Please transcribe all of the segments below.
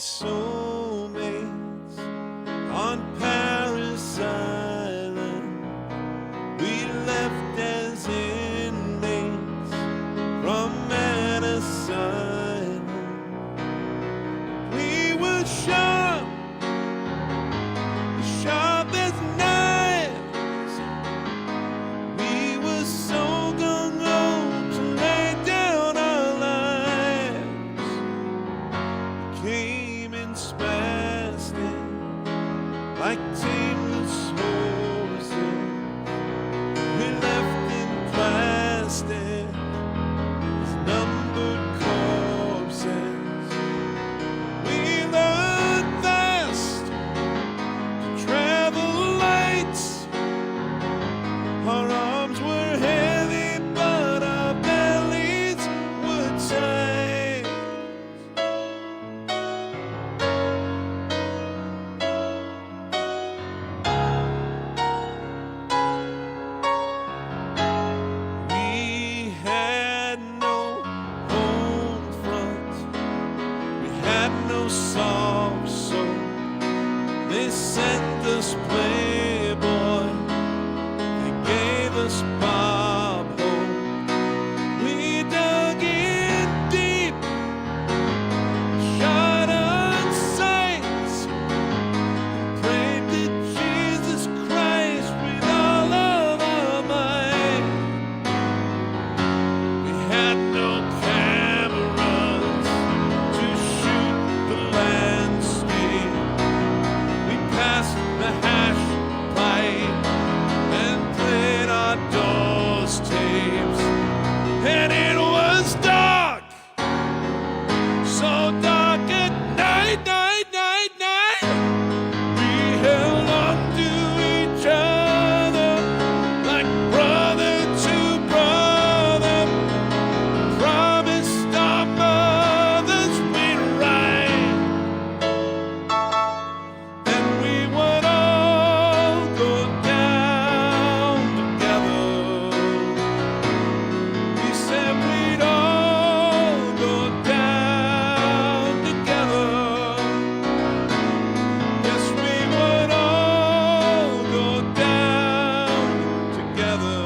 soulmates on Paris Island. We left as inmates from an asylum. We were sharp, sharp as knives. We were so gung-ho to lay down our lives. Came in spastic like tameless horses. We left in plastic as numbered corpses. We learned fast to travel light. Our arms were heavy, but our bellies were tight. We had no home front. We had no soft soul. They sent us Playboy. They gave us Bob Hope. We dug in deep, shot on sights, and prayed to Jesus Christ with all of our might. We had no cameras to shoot the landscape. We passed the hash pipe and played our doors tapes. And it was dark, so dark at night, night, night, night. We held on to each other like brother to brother. Promised our mothers we'd ride, and we would all go down together. We said we'd all go down together. Yes, we would all go down together.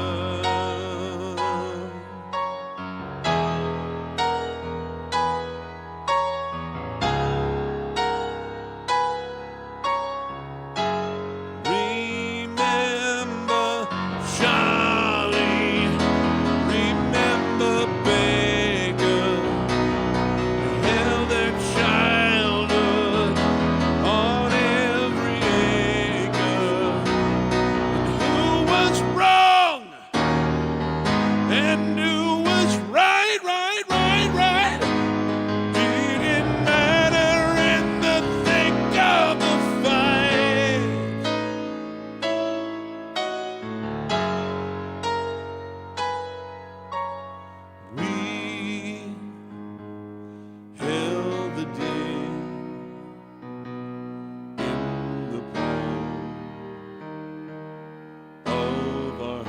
Remember Charlie, remember Baker. We held their childhood on every acre. And who was wrong and who was right, right, right, right? Didn't matter in the thick of the fight. We held the day in the palm of our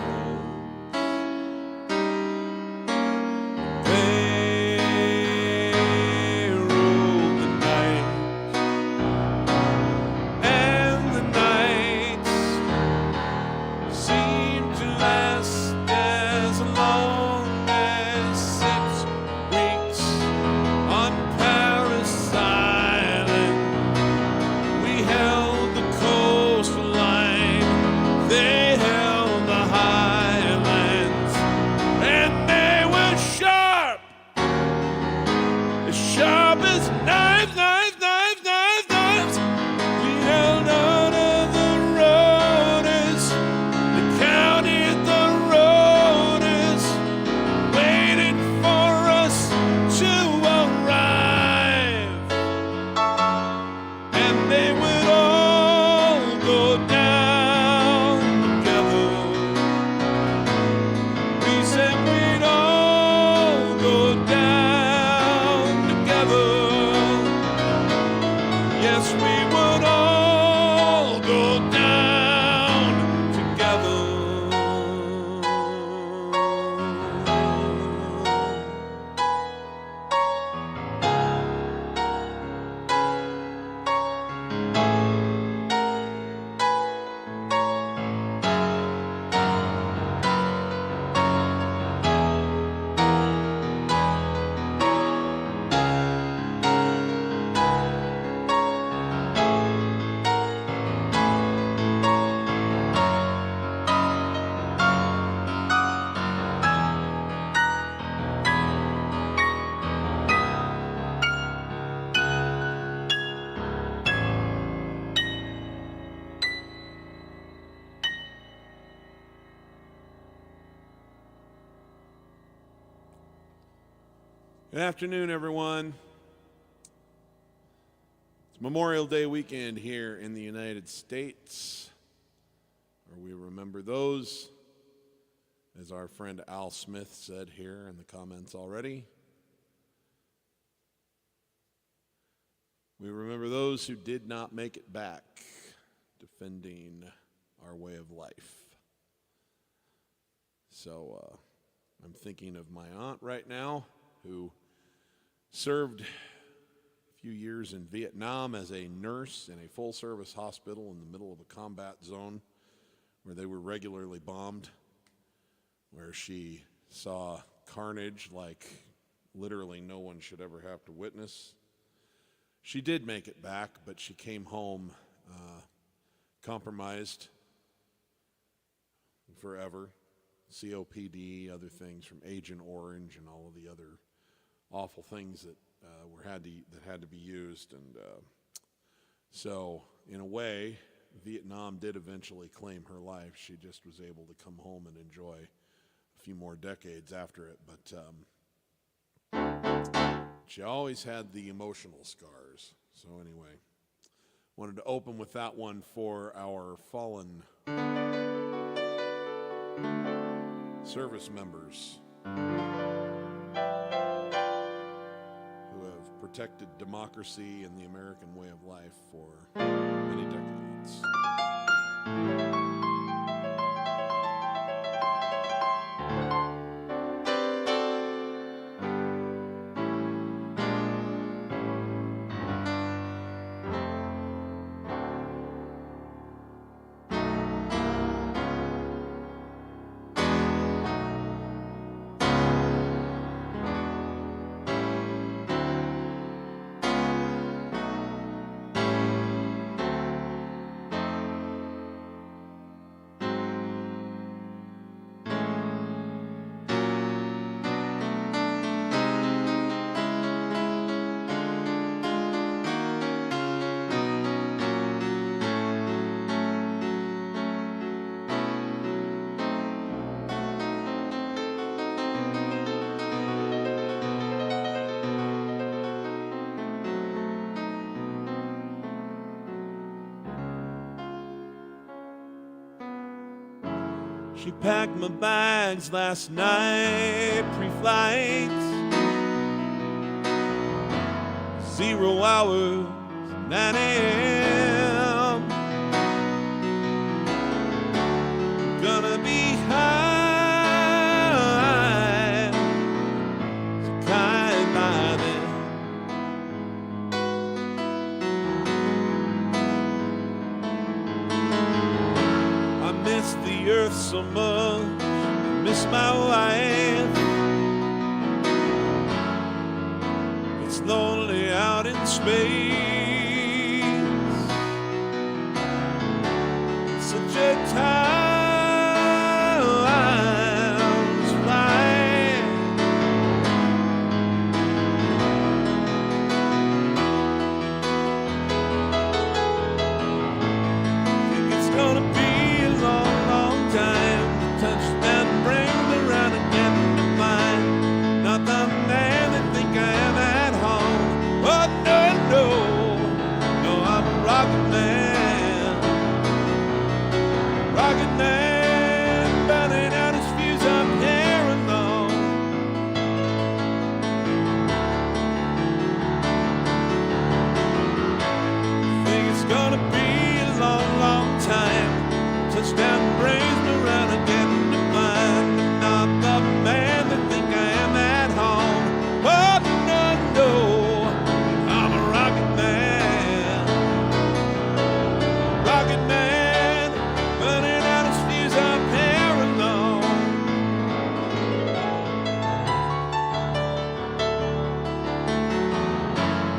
Good afternoon, everyone. It's Memorial Day weekend here in the United States, where we remember those, as our friend Al Smith said here in the comments already. We remember those who did not make it back, defending our way of life. So I'm thinking of my aunt right now, who served a few years in Vietnam as a nurse in a full-service hospital in the middle of a combat zone where they were regularly bombed, where she saw carnage like literally no one should ever have to witness. She did make it back, but she came home compromised forever. COPD, other things from Agent Orange, and all of the other awful things that had to be used. And so in a way, Vietnam did eventually claim her life. She just was able to come home and enjoy a few more decades after it. But she always had the emotional scars. So anyway, wanted to open with that one for our fallen service members who have protected democracy and the American way of life for many decades. She packed my bags last night, pre-flight, 0 hours, 9 a.m. Gonna be high, so kind by then. I miss the earth so much, I miss my wife. It's lonely out in space, such a time's flying. Think it's gonna be a long, long time to touch and bring me round again to mine. Not the man that think I am at home. Oh no, no, no, I'm a rocket man. Rocket man, burning out his fuse up here alone. Think it's gonna be a long, long time. Touchdown brings me round again to mine. Not the man that think I am at home. Oh no, no, I'm a rocket man. Rocket man, burning out his fuse up here alone.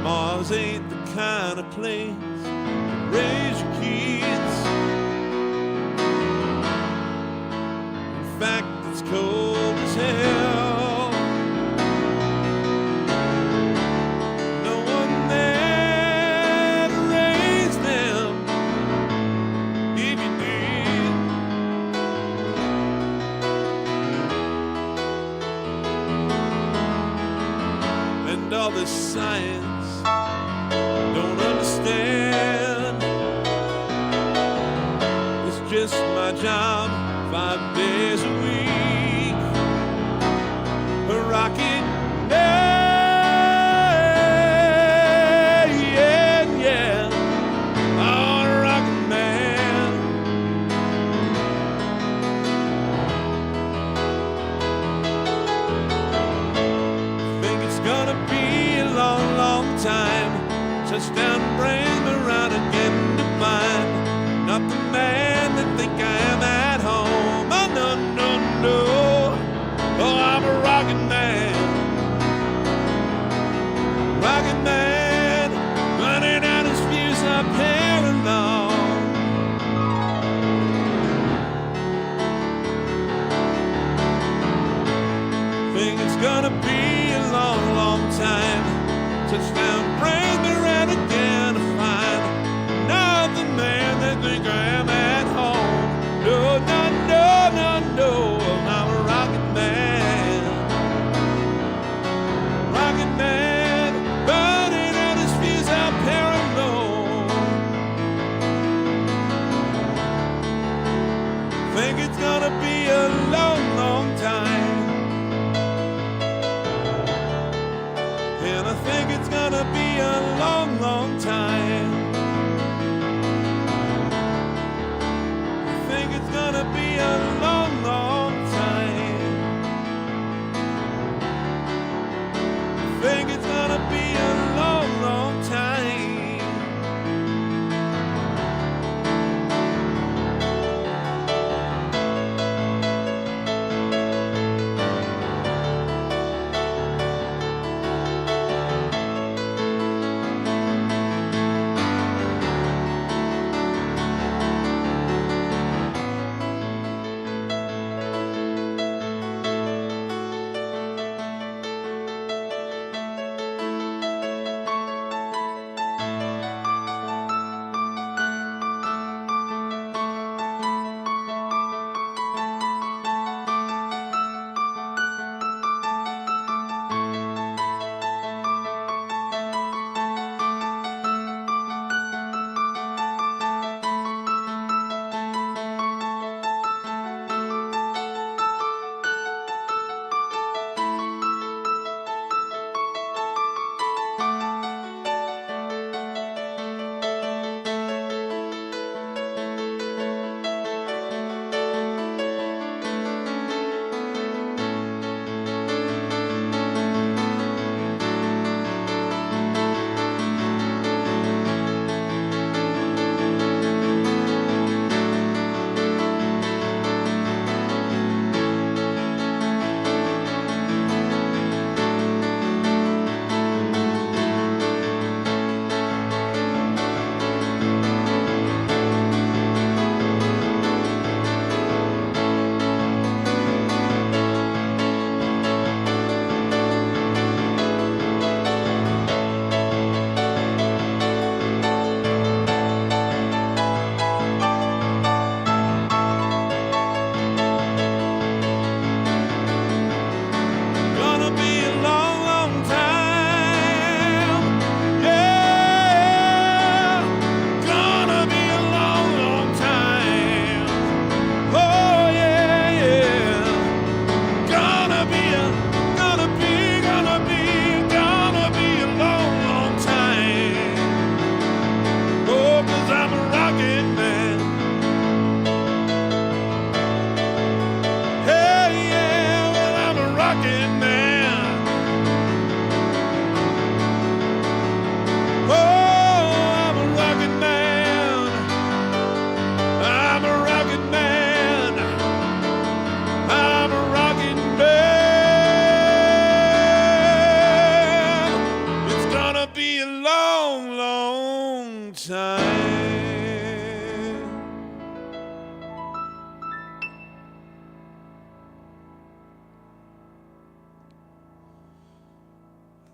Mars ain't the kind of place to raise your kids. In fact, it's cold as hell. No one there to raise them. If you did, all this science don't understand. It's just my job 5 days a week. A rocket man, yeah, yeah. Oh, a rocket man. Think it's gonna be a long, long time. Touchdown brings me round again to find not the man that think I am at home. Oh, no, no, no. Oh, I'm a rocket man. Rocket man, running out his fuse up here alone. Think it's gonna be a long, long time. Touchdown brings me round again to find not the man that think I am at home. No, no, no, no, no. I'm a rocket man. Rocket man, burning out his fuse out here alone. Think it's gonna be a long, long time. And I think it's gonna be a long, long time. I think it's gonna be a long, long time. I think it's gonna be a long, long time.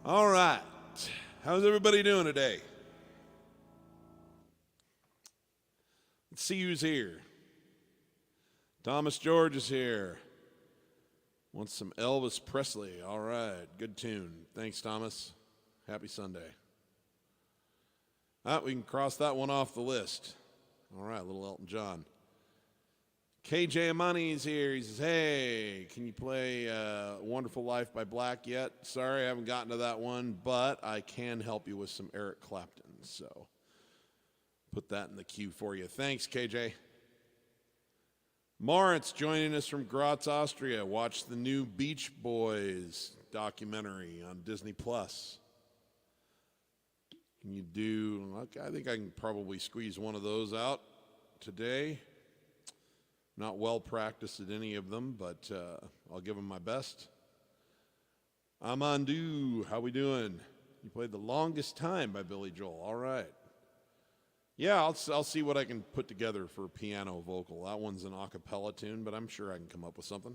All right. How's everybody doing today? Let's see who's here. Thomas George is here. Wants some Elvis Presley. All right. Good tune. Thanks, Thomas. Happy Sunday. We can cross that one off the list. All right, little Elton John. KJ Amani's here. He says, hey, can you play Wonderful Life by Black yet? Sorry, I haven't gotten to that one, but I can help you with some Eric Clapton. So put that in the queue for you. Thanks, KJ. Moritz joining us from Graz, Austria. Watch the new Beach Boys documentary on Disney+. Can you do, I think I can probably squeeze one of those out today. Not well practiced at any of them, but I'll give them my best. Amandu, how we doing? You played The Longest Time by Billy Joel. All right. Yeah, I'll see what I can put together for piano vocal. That one's an a cappella tune, but I'm sure I can come up with something.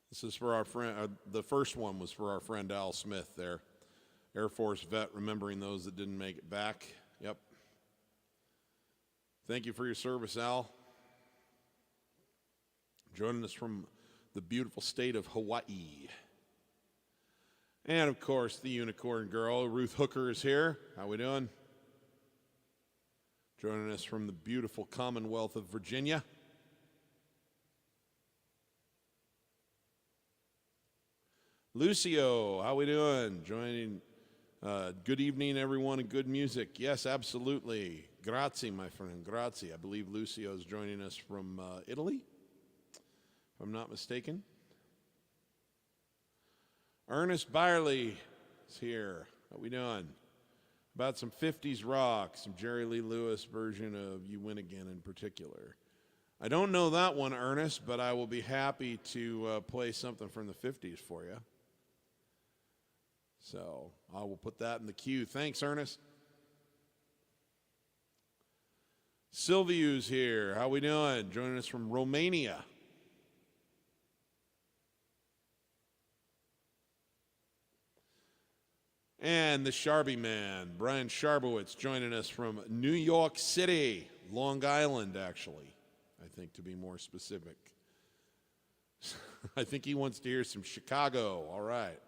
This is for our friend, the first one was for our friend Al Smith there. Air Force vet, remembering those that didn't make it back. Yep. Thank you for your service, Al. Joining us from the beautiful state of Hawaii. And, of course, the unicorn girl, Ruth Hooker, is here. How we doing? Joining us from the beautiful Commonwealth of Virginia. Lucio, how we doing? Joining, good evening, everyone, and good music. Yes, absolutely. Grazie, my friend, grazie. I believe Lucio is joining us from Italy, if I'm not mistaken. Ernest Byerly is here. How we doing? About some 50s rock, some Jerry Lee Lewis version of You Win Again in particular. I don't know that one, Ernest, but I will be happy to play something from the 50s for you. So I will put that in the queue. Thanks, Ernest. Silviu's here. How we doing? Joining us from Romania. And the Sharby Man, Brian Sharbowitz, joining us from New York City, Long Island, actually, I think, to be more specific. I think he wants to hear some Chicago. All right.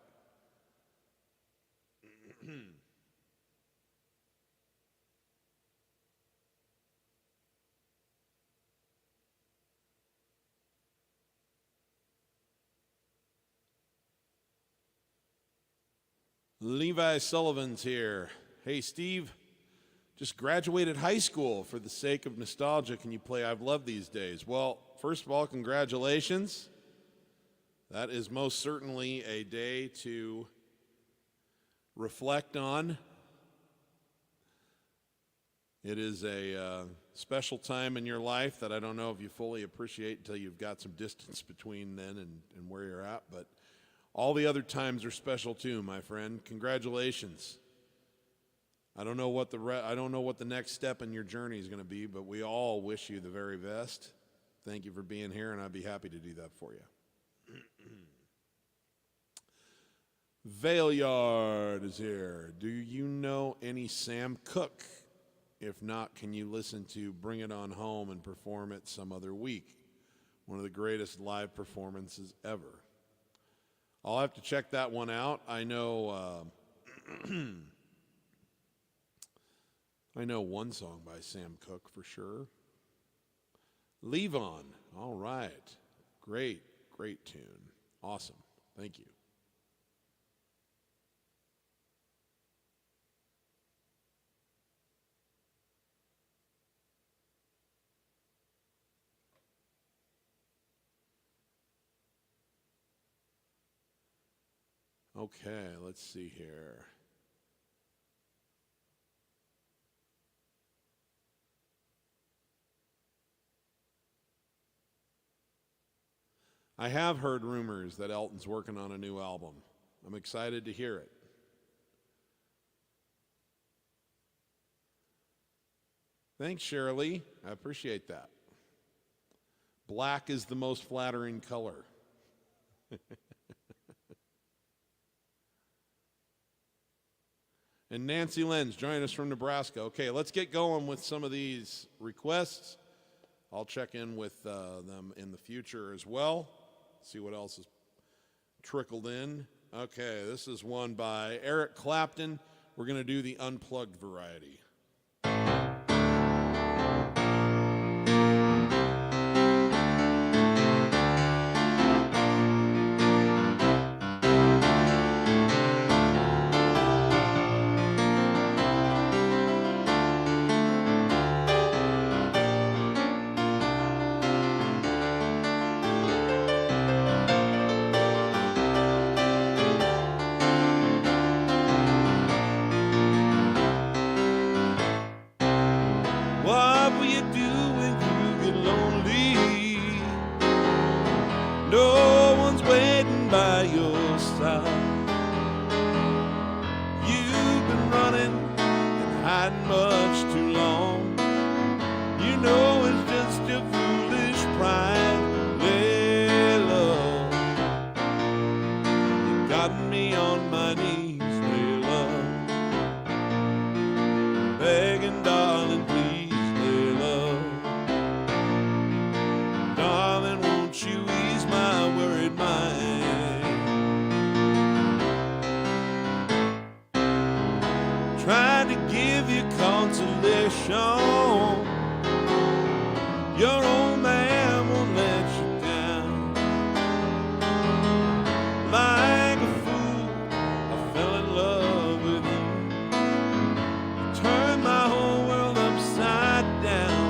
Levi Sullivan's here. Hey, Steve, just graduated high school. For the sake of nostalgia, can you play I've Loved These Days? Well, first of all, congratulations. That is most certainly a day to reflect on. It is a special time in your life that I don't know if you fully appreciate until you've got some distance between then and where you're at, but all the other times are special too, my friend. Congratulations. I don't know what the next step in your journey is going to be, but we all wish you the very best. Thank you for being here, and I'd be happy to do that for you. Valeyard is here. Do you know any Sam Cooke? If not, can you listen to Bring It On Home and perform it some other week? One of the greatest live performances ever. I'll have to check that one out. I know I know one song by Sam Cooke for sure. Leave On. All right. Great, great tune. Awesome. Thank you. Okay, let's see here. I have heard rumors that Elton's working on a new album. I'm excited to hear it. Thanks, Shirley. I appreciate that. Black is the most flattering color. And Nancy Lenz joining us from Nebraska. Okay, let's get going with some of these requests. I'll check in with them in the future as well, see what else has trickled in. Okay, this is one by Eric Clapton. We're going to do the unplugged variety. What will you do when you get lonely? No one's waiting by your side. You've been running and hiding much too long. You know it's just your foolish pride. Hey, love, you got me on my knees, hey, love, begging, darling, please. Darling, won't you ease my worried mind? Trying to give you consolation. Your old man won't let you down. Like a fool, I fell in love with you. You turned my whole world upside down.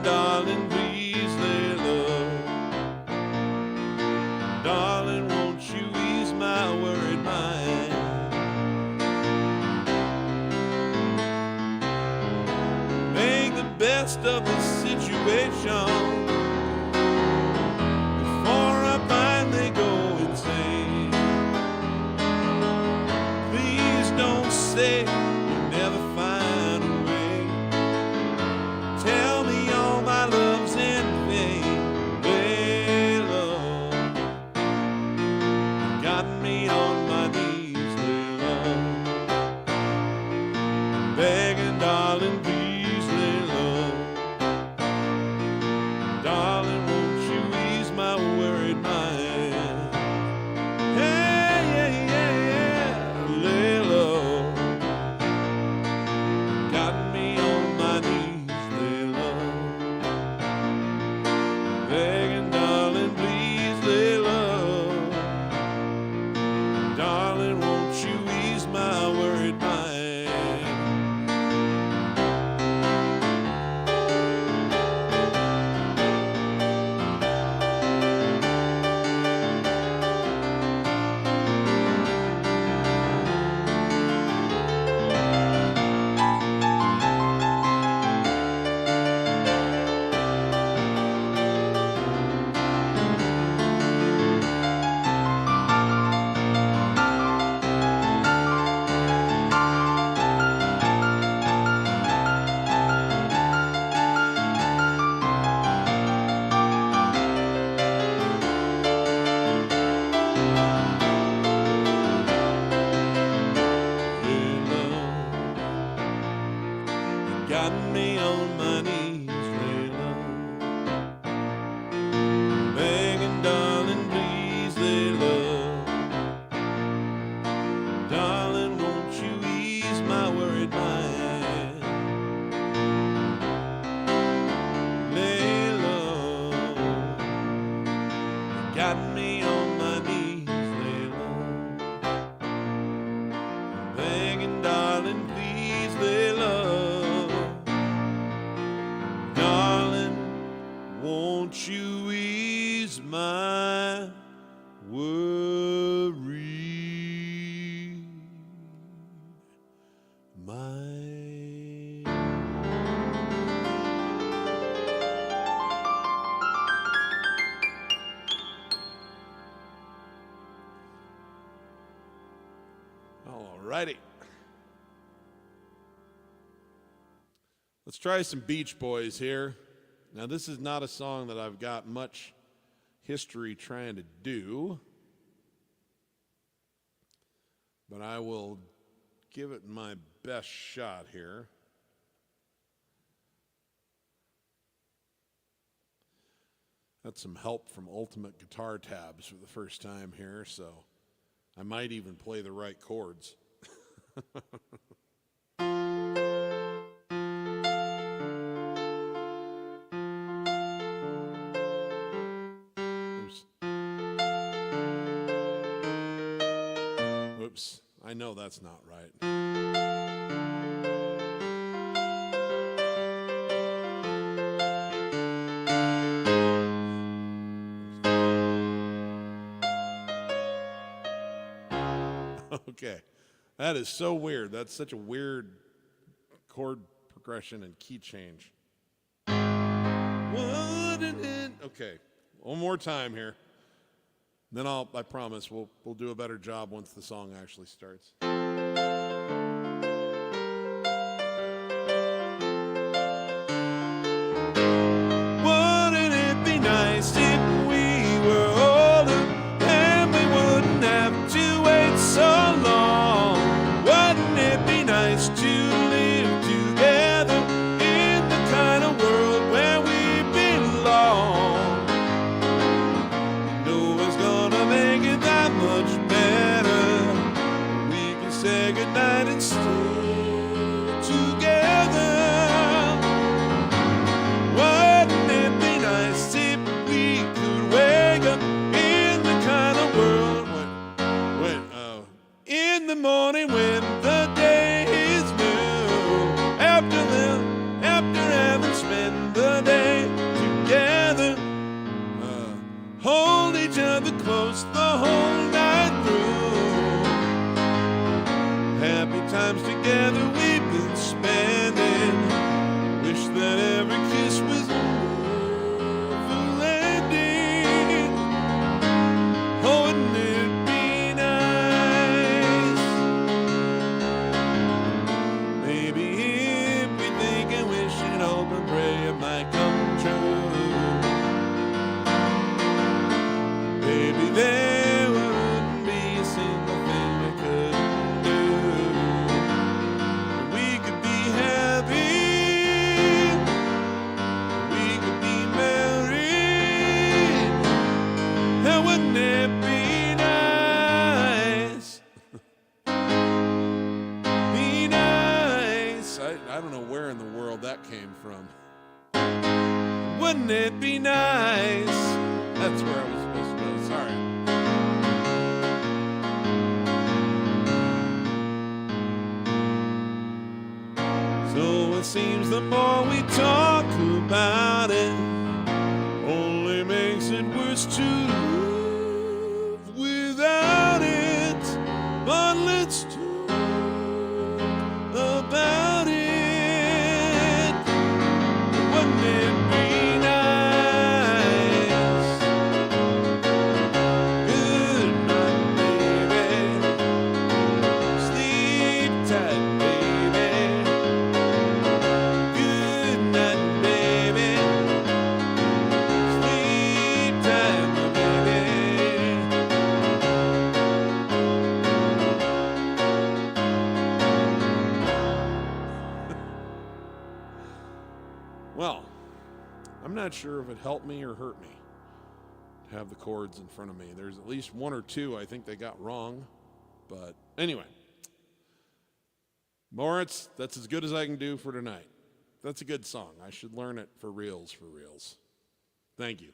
Darling, please, lay low. Darling, won't you ease my worried mind? Make the best of the situation before I finally go insane. Please don't say you'll never find a way. Tell me all my love's in vain. Hey, love, you got me on my knees, hey, love, begging, darling, please, hey, love, darling, won't you ease my worried mind? Hey, yeah, yeah, yeah, hey, love, you got me on my knees, hey, love, begging, darling, please, lay low. Darling, won't you ease my worried mind? Got me on my knees, lay low, begging, darling, please, lay low. Darling, won't you ease my worried mind? Lay low, got me on my knees, lay low, begging, darling, please, lay low. Won't you ease my worried mind? All righty. Let's try some Beach Boys here. Now, this is not a song that I've got much history trying to do. but I will give it my best shot here. That's some help from Ultimate Guitar Tabs for the first time here, so I might even play the right chords. Oops, I know that's not right. Okay, that is so weird. That's such a weird chord progression and key change. Okay, one more time here. Then I promise we'll do a better job once the song actually starts. Wouldn't it be nice if we were older and we wouldn't have to wait so long? Wouldn't it be nice to live together in the kind of world where we belong? No one's gonna make it that much better. We can say goodnight and stay together. Wouldn't it be nice if we could wake up in the kind of world in the morning when the day is new, after having spent the day together, hold each other close the whole night through. Happy times together we've been spending. Wish that every kiss was never ending. Oh, wouldn't it be nice? Maybe if we think and wish and hope and pray it might come true. Maybe there wouldn't be a single thing we couldn't do. We could be happy. We could be married. And wouldn't it be nice? Be nice. I don't know where in the world that came from. Wouldn't it be nice? That's where I was supposed to go. Sorry. So it seems the more we talk about it, only makes it worse to live without it. But let's talk about it. Wouldn't it be nice? Good night, baby. Sleep tight, baby. Good night, baby. Sleep tight, my baby. Well, I'm not sure if it helped me or hurt me to have the chords in front of me. There's at least one or two I think they got wrong. But anyway, Moritz, that's as good as I can do for tonight. That's a good song. I should learn it for reals, for reals. Thank you.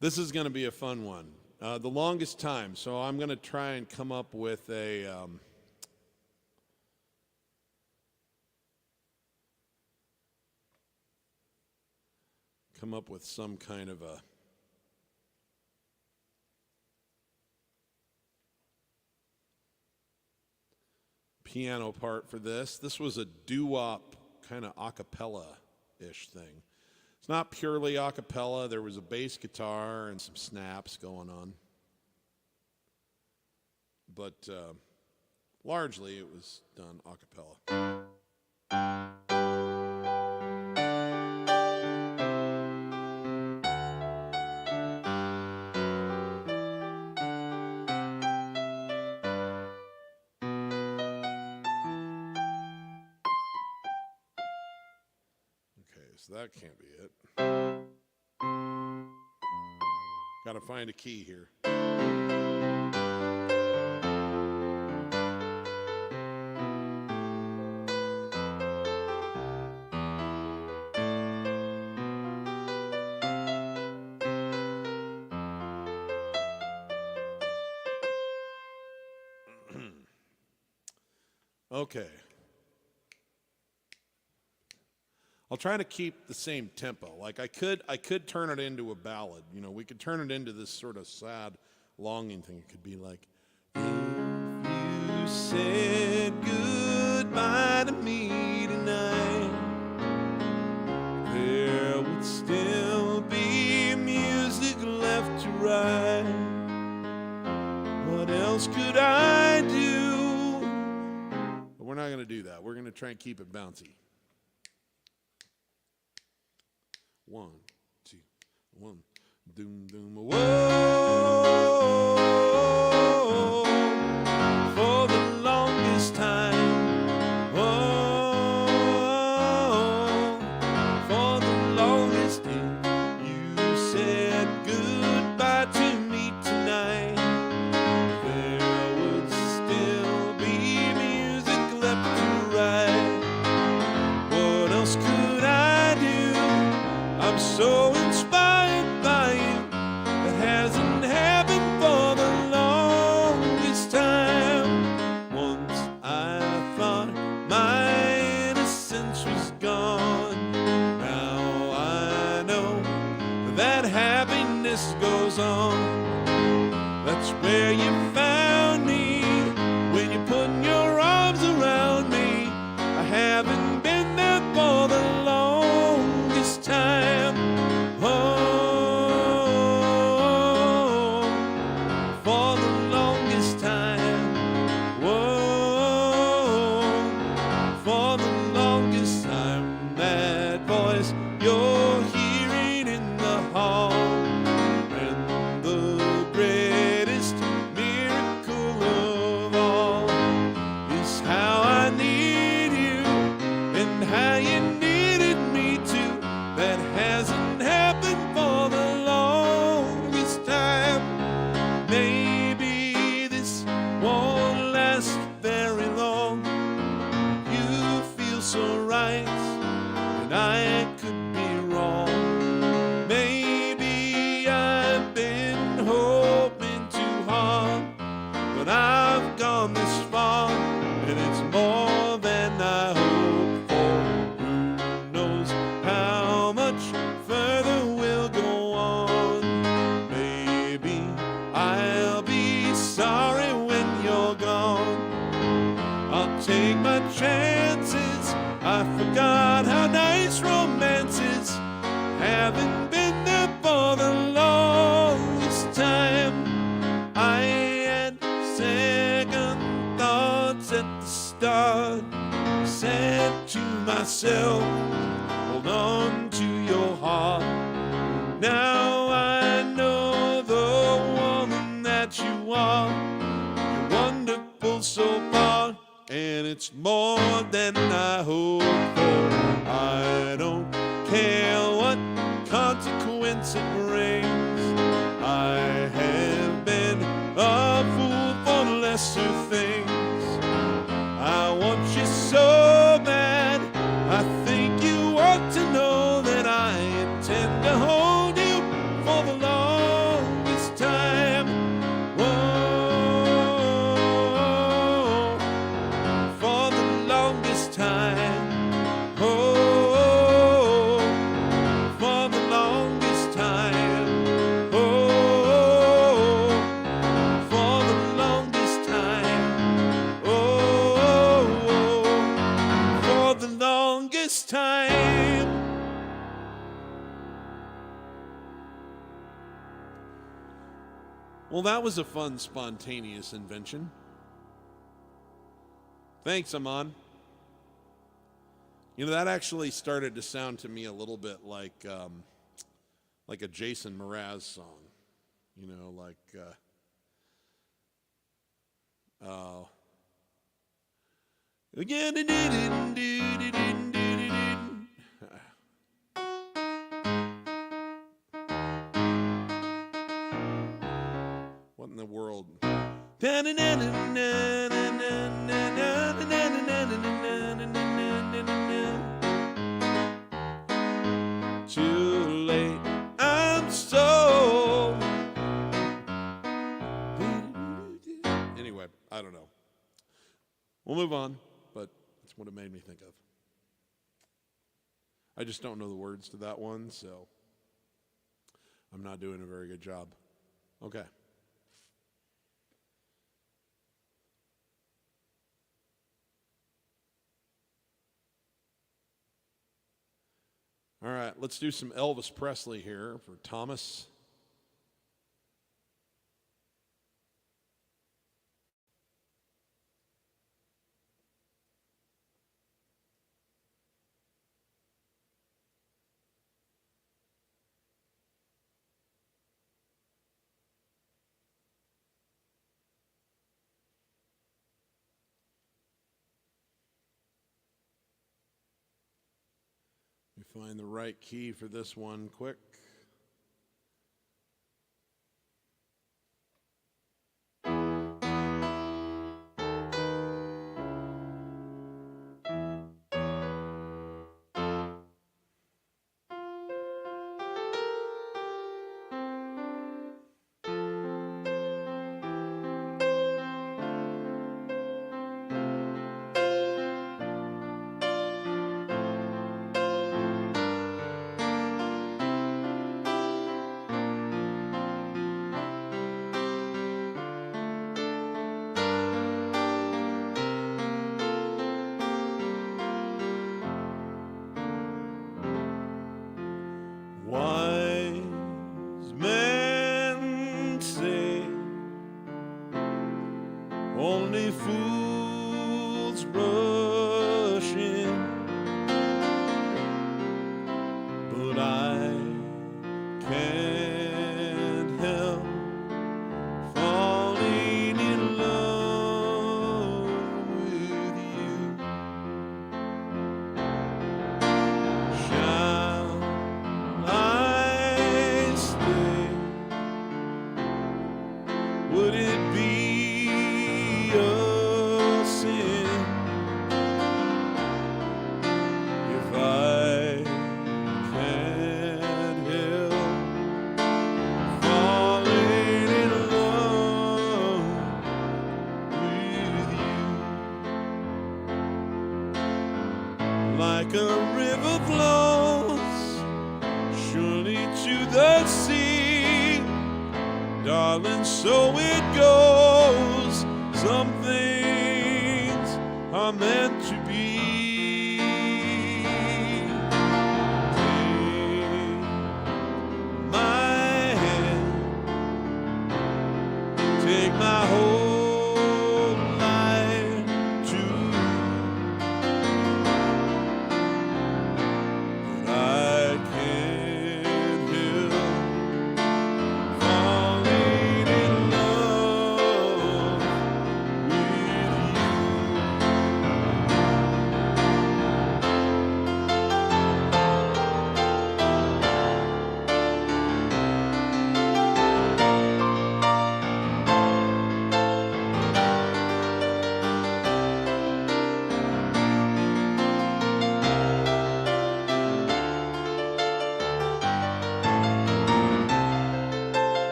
This is going to be a fun one. The longest time, so I'm going to try and come up with some kind of a piano part for this. This was a doo-wop kind of a cappella-ish thing. It's not purely a cappella. There was a bass guitar and some snaps going on. But largely it was done a cappella. So that can't be it. Gotta find a key here. Okay. I'll try to keep the same tempo. Like I could turn it into a ballad. You know, we could turn it into this sort of sad longing thing. It could be like, if you said goodbye to me tonight, there would still be music left to write. What else could I do? But we're not going to do that. We're going to try and keep it bouncy. 1, 2, 1. Doom, doom, whoa. For the longest time. Whoa. For the longest day. You said goodbye to me tonight. There would still be music left to write. What else could I do? I'm so inspired by you. That hasn't happened for the longest time. Once I thought my innocence was gone. Now I know that happiness goes on. That's where you found me, when you put your arms around me. I haven't been there for the longest time. Oh, for the longest time. Whoa, for the longest time. That voice you're hearing in the hall, and the greatest miracle of all is how I need you and how you needed me too. That hasn't happened for the longest time. Maybe this won't last very long. You feel so right, and I could be wrong. Maybe I've been hoping too hard, but I've gone this far, and it's more than I hoped for. Who knows how much further we'll go on? Maybe I'll be sorry when you're gone. I'll take my chances. I forgot how nice romance is. Haven't been there for the longest time. I had second thoughts at the start. Said to myself, hold on to your heart. Now I know the woman that you are. You're wonderful so far, and it's more than I hoped for. I don't care what consequence it brings. I have been a fool for lesser things. I want you so bad. I think you ought to know that I intend to hold you for the longest time. Whoa, for the longest time. Oh, for the longest time. Oh, for the longest time. Oh, for the longest time. Well, that was a fun, spontaneous invention. Thanks, Aman. You know, that actually started to sound to me a little bit like a Jason Mraz song. You know, like, Too late, I'm so. Anyway, I don't know. We'll move on, but that's what it made me think of. I just don't know the words to that one, so I'm not doing a very good job. Okay. All right, let's do some Elvis Presley here for Thomas. Find the right key for this one quick. Wise men say only fools rush in, but I can't help falling in love with you. Shall I stay? Would it be a sin if I can't help falling in love with you? Like a river flows surely to the sea, darling, so it goes. Some things are meant to be. Take my hand, take my whole life too. But I can't help falling in love with you.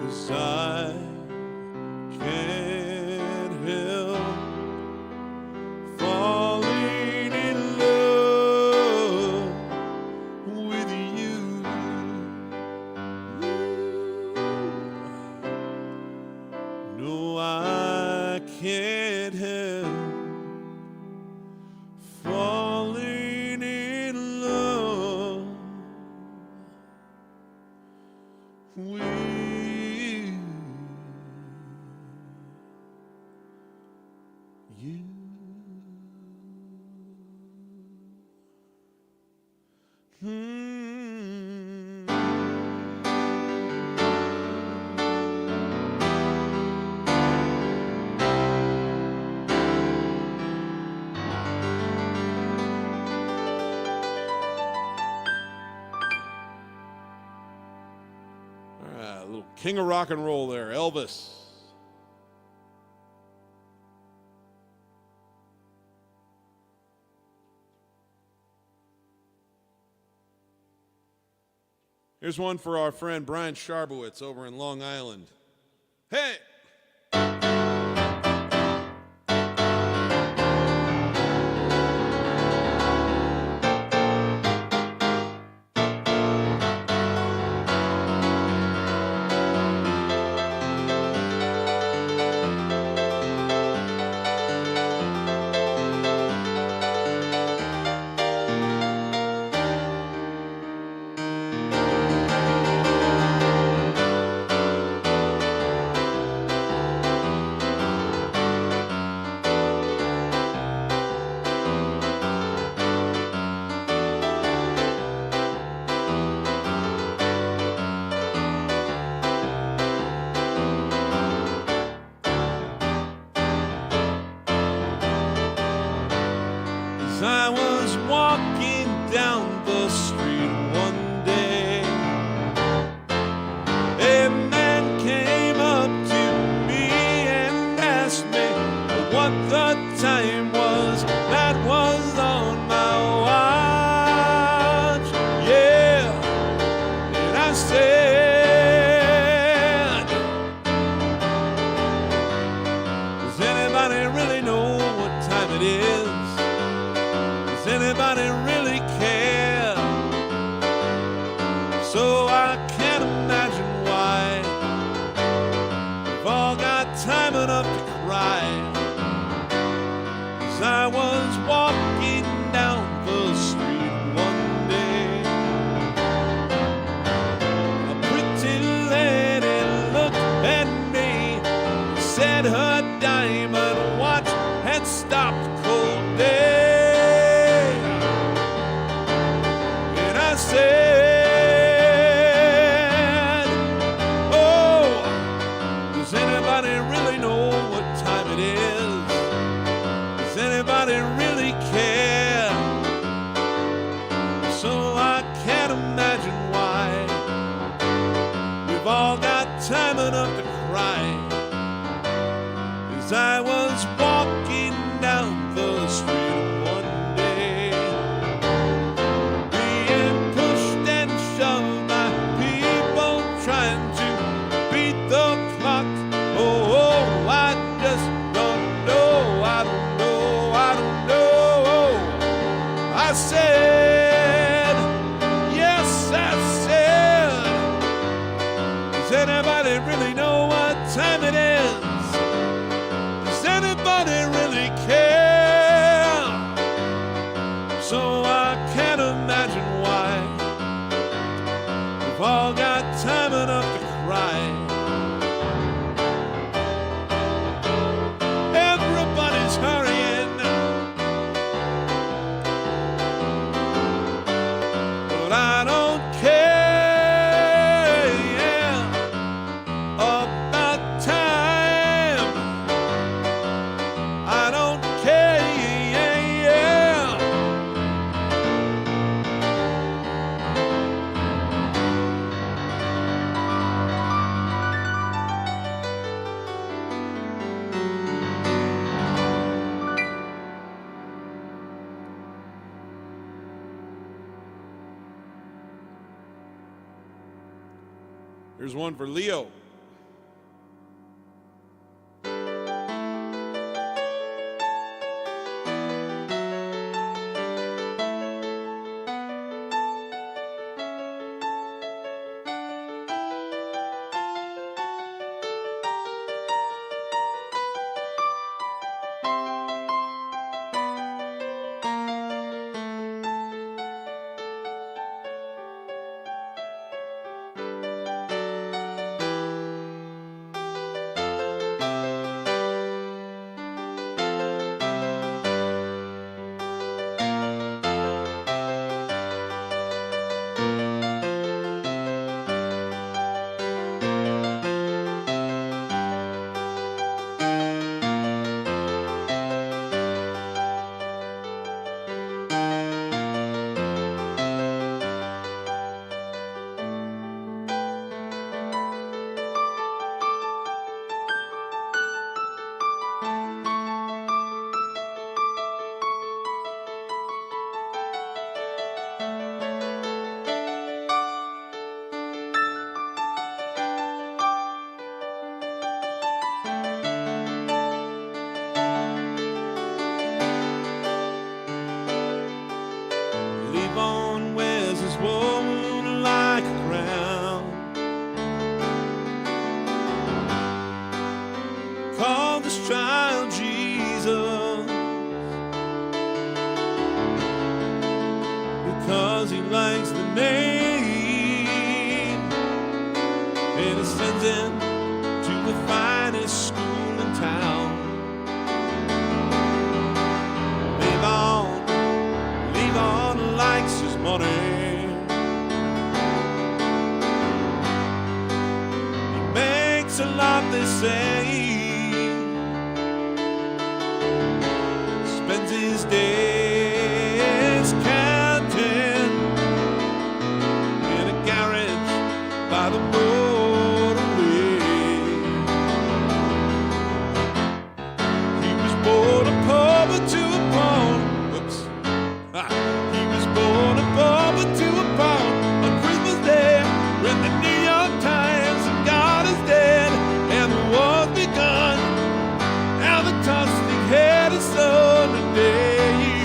'cause I can't help falling in love with you. No, I can't help falling in love with you. All right, a little king of rock and roll there, Elvis. Here's one for our friend Brian Sharbowitz over in Long Island. Hey! I was walking down the street one day. A man came up to me and asked me what the time was that was on my watch. Yeah, and I said, does anybody really know what time it is? Does anybody really care? So I can't imagine why we've all got time enough to cry. 'Cause I was walking down the street one day. A pretty lady looked at me and said her diamond watch had stopped cold day. I said, oh, does anybody really know what time it is? Does anybody really care? So I can't imagine why we've all got time enough to cry. As I was walking down the street one day, trying to beat the clock. Oh, I just don't know. I don't know. I don't know. I said, yes, I said, does anybody really know what time it is? Does anybody really care? So I can't imagine why we've all got time enough to cry. Everybody's hurrying, but I don't care about time. I don't care. Here's one for Leo. child Jesus, because he likes the name, and he sends him to the finest school in town. Leave on likes his money. He makes a lot, they say. Spends his days counting in a garage by the motorway. He was born a pauper to a pawn. Whoops. He was born a pauper to a pawn on Christmas Day, when the New York Times and God is dead and the war's begun, and the tossing head is on the day.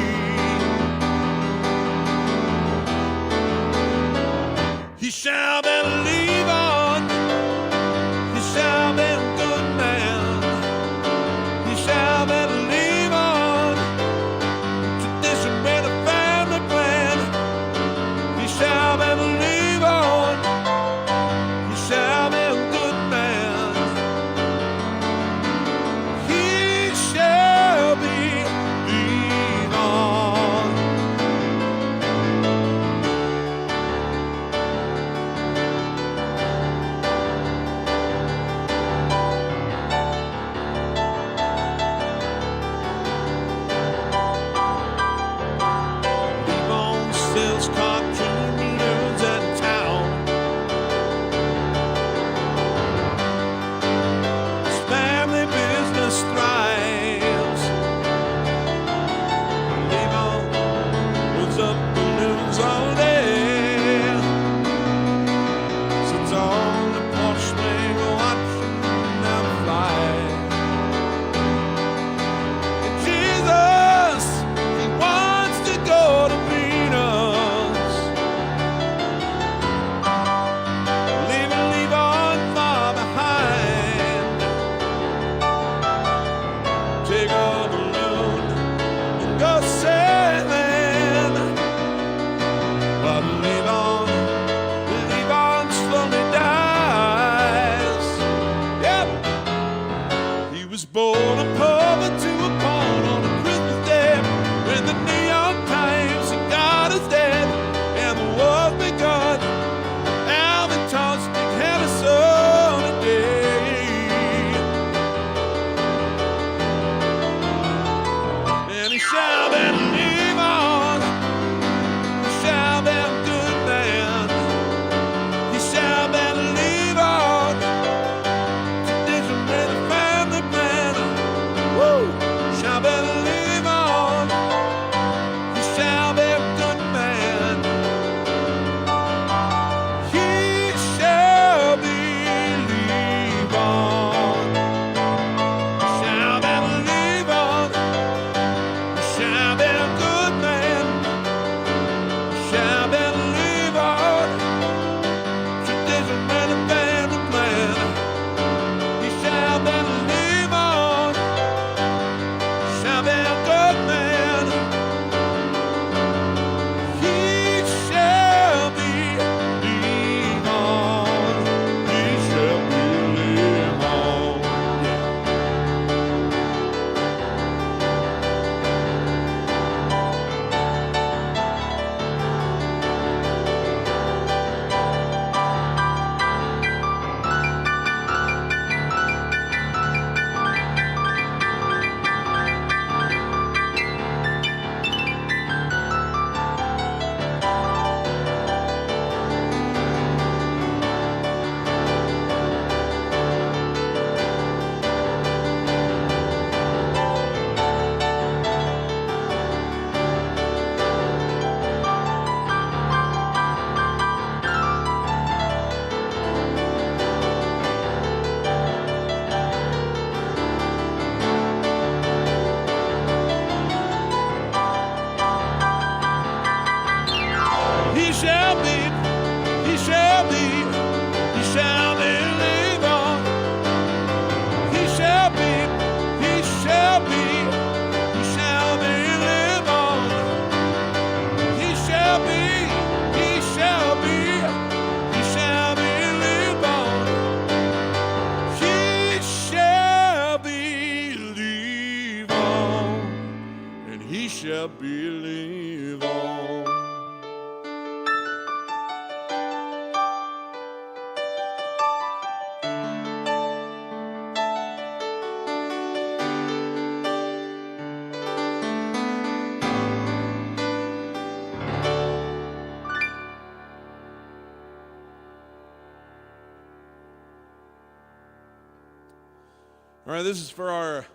All right, this is for our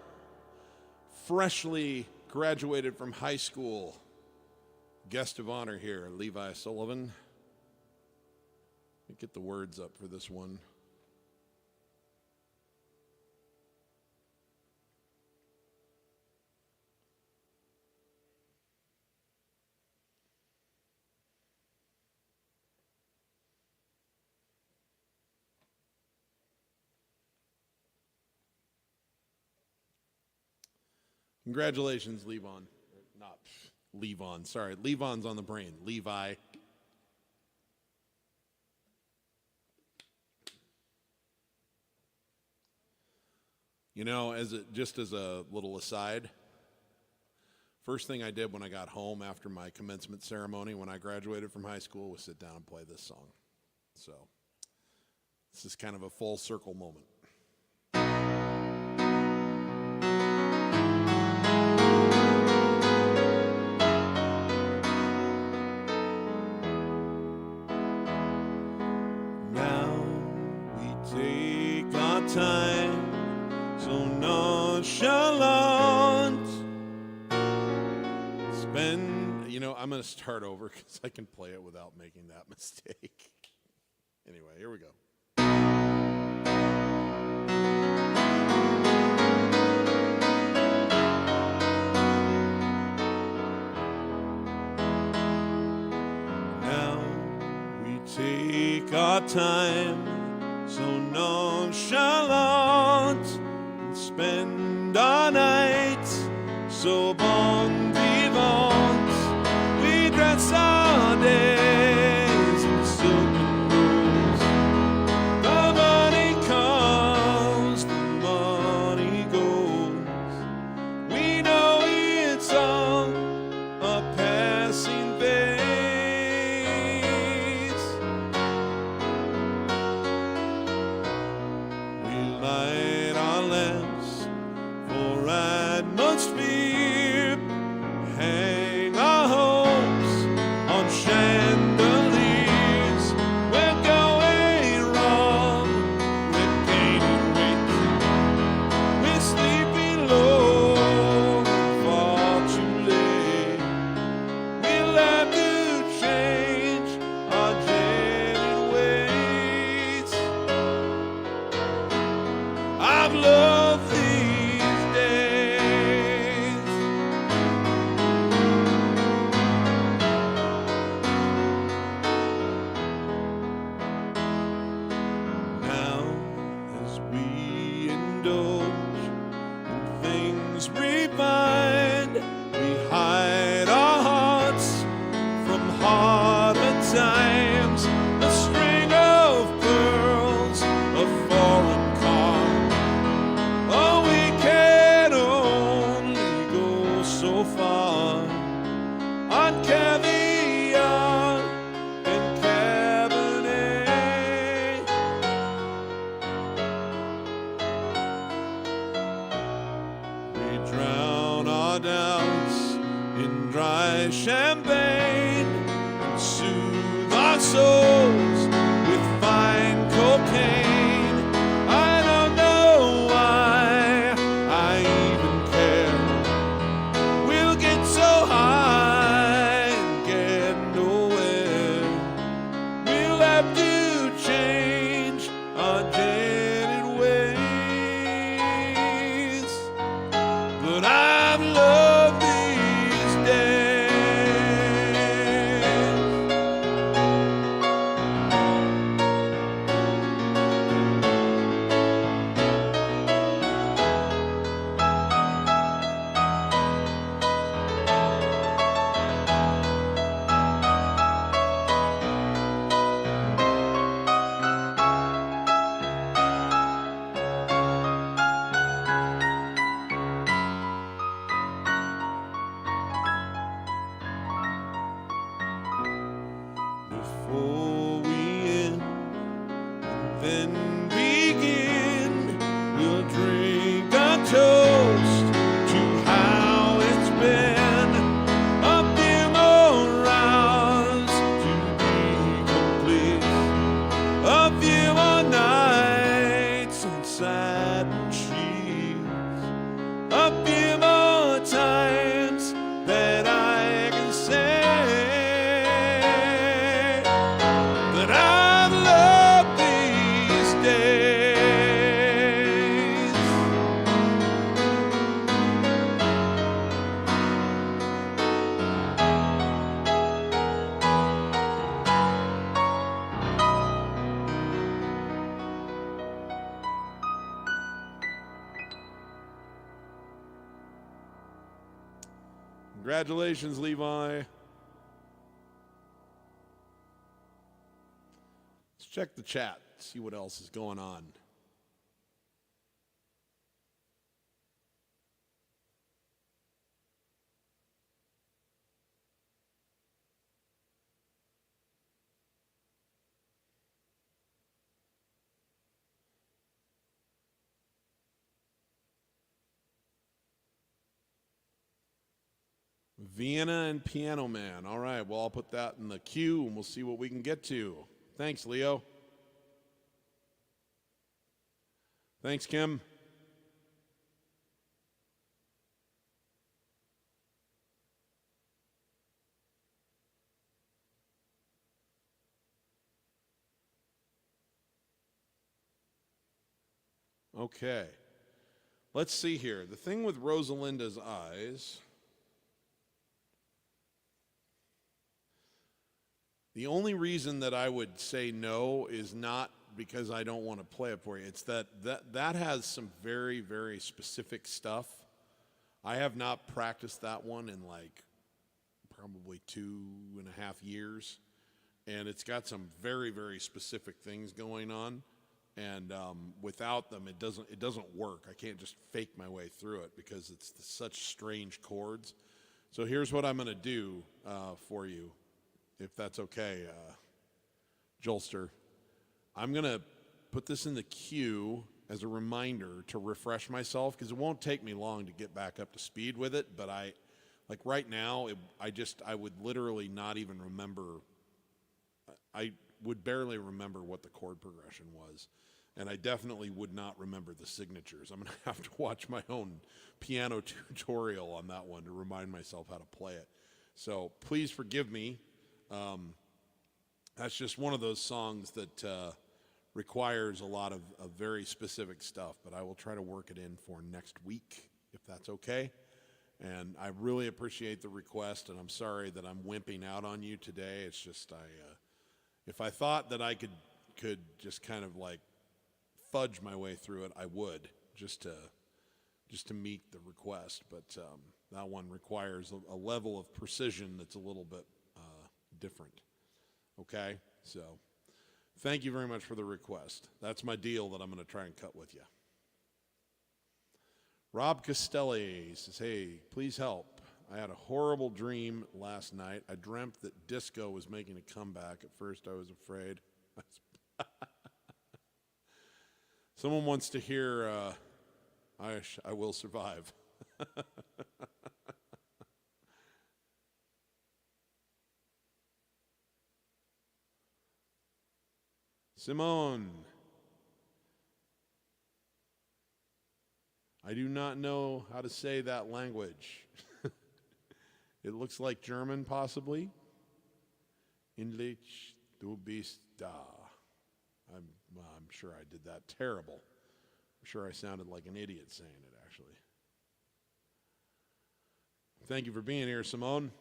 freshly graduated from high school guest of honor here, Levi Sullivan. Let me get the words up for this one. Congratulations, Levon. Not Levon, sorry. Levon's on the brain. Levi. You know, just as a little aside, first thing I did when I got home after my commencement ceremony when I graduated from high school was sit down and play this song. So this is kind of a full circle moment. Take our time, so nonchalant. I'm going to start over because I can play it without making that mistake. Anyway, here we go. Now we take our time, so nonchalant, and spend our nights so bon vivant. We dress our days in silk and rose. The money comes, the money goes. We know it's all a passing phase. We light our lamps for atmosphere, hang our hopes on chandeliers. We're going wrong, we're gaining weight, we're sleeping low, far too late. We'll have to change our jaded ways. I've loved these days. Now, as we indulge in things refined, we hide our hearts from harder times. A string of pearls, a foreign car. Oh, we can only go so far on caviar and Cabernet. We drown our doubts in dry champagne and soothe our souls with fine cocaine. I don't know why I even care. We'll get so high and get nowhere. We'll have to change our jaded ways. But I've loved these days. Before we end and then begin, we'll drink a toast to how it's been. A few more rounds to be complete, a few more nights on satin sheets. Congratulations, Levi. Let's check the chat, see what else is going on. Vienna and Piano Man. All right, well, I'll put that in the queue, and we'll see what we can get to. Thanks, Leo. Thanks, Kim. Okay. Let's see here. The thing with Rosalinda's Eyes... The only reason that I would say no is not because I don't want to play it for you. It's that has some very, very specific stuff. I have not practiced that one in like probably 2.5 years. And it's got some very, very specific things going on. And without them, it doesn't work. I can't just fake my way through it because it's such strange chords. So here's what I'm going to do for you. If that's okay, Jolster. I'm going to put this in the queue as a reminder to refresh myself because it won't take me long to get back up to speed with it. But like right now, I would literally not even remember. I would barely remember what the chord progression was. And I definitely would not remember the signatures. I'm going to have to watch my own piano tutorial on that one to remind myself how to play it. So please forgive me. That's just one of those songs that requires a lot of very specific stuff, but I will try to work it in for next week, if that's okay. And I really appreciate the request, and I'm sorry that I'm wimping out on you today. It's just if I thought that I could just kind of like fudge my way through it, I would, just to meet the request. But that one requires a level of precision that's a little bit different. Okay? So thank you very much for the request. That's my deal that I'm going to try and cut with you. Rob Castelli says, hey, please help. I had a horrible dream last night. I dreamt that disco was making a comeback. At first I was afraid. Someone wants to hear I Will Survive. Simone. I do not know how to say that language. It looks like German, possibly. English, du bist da. I'm sure I did that terrible. I'm sure I sounded like an idiot saying it, actually. Thank you for being here, Simone.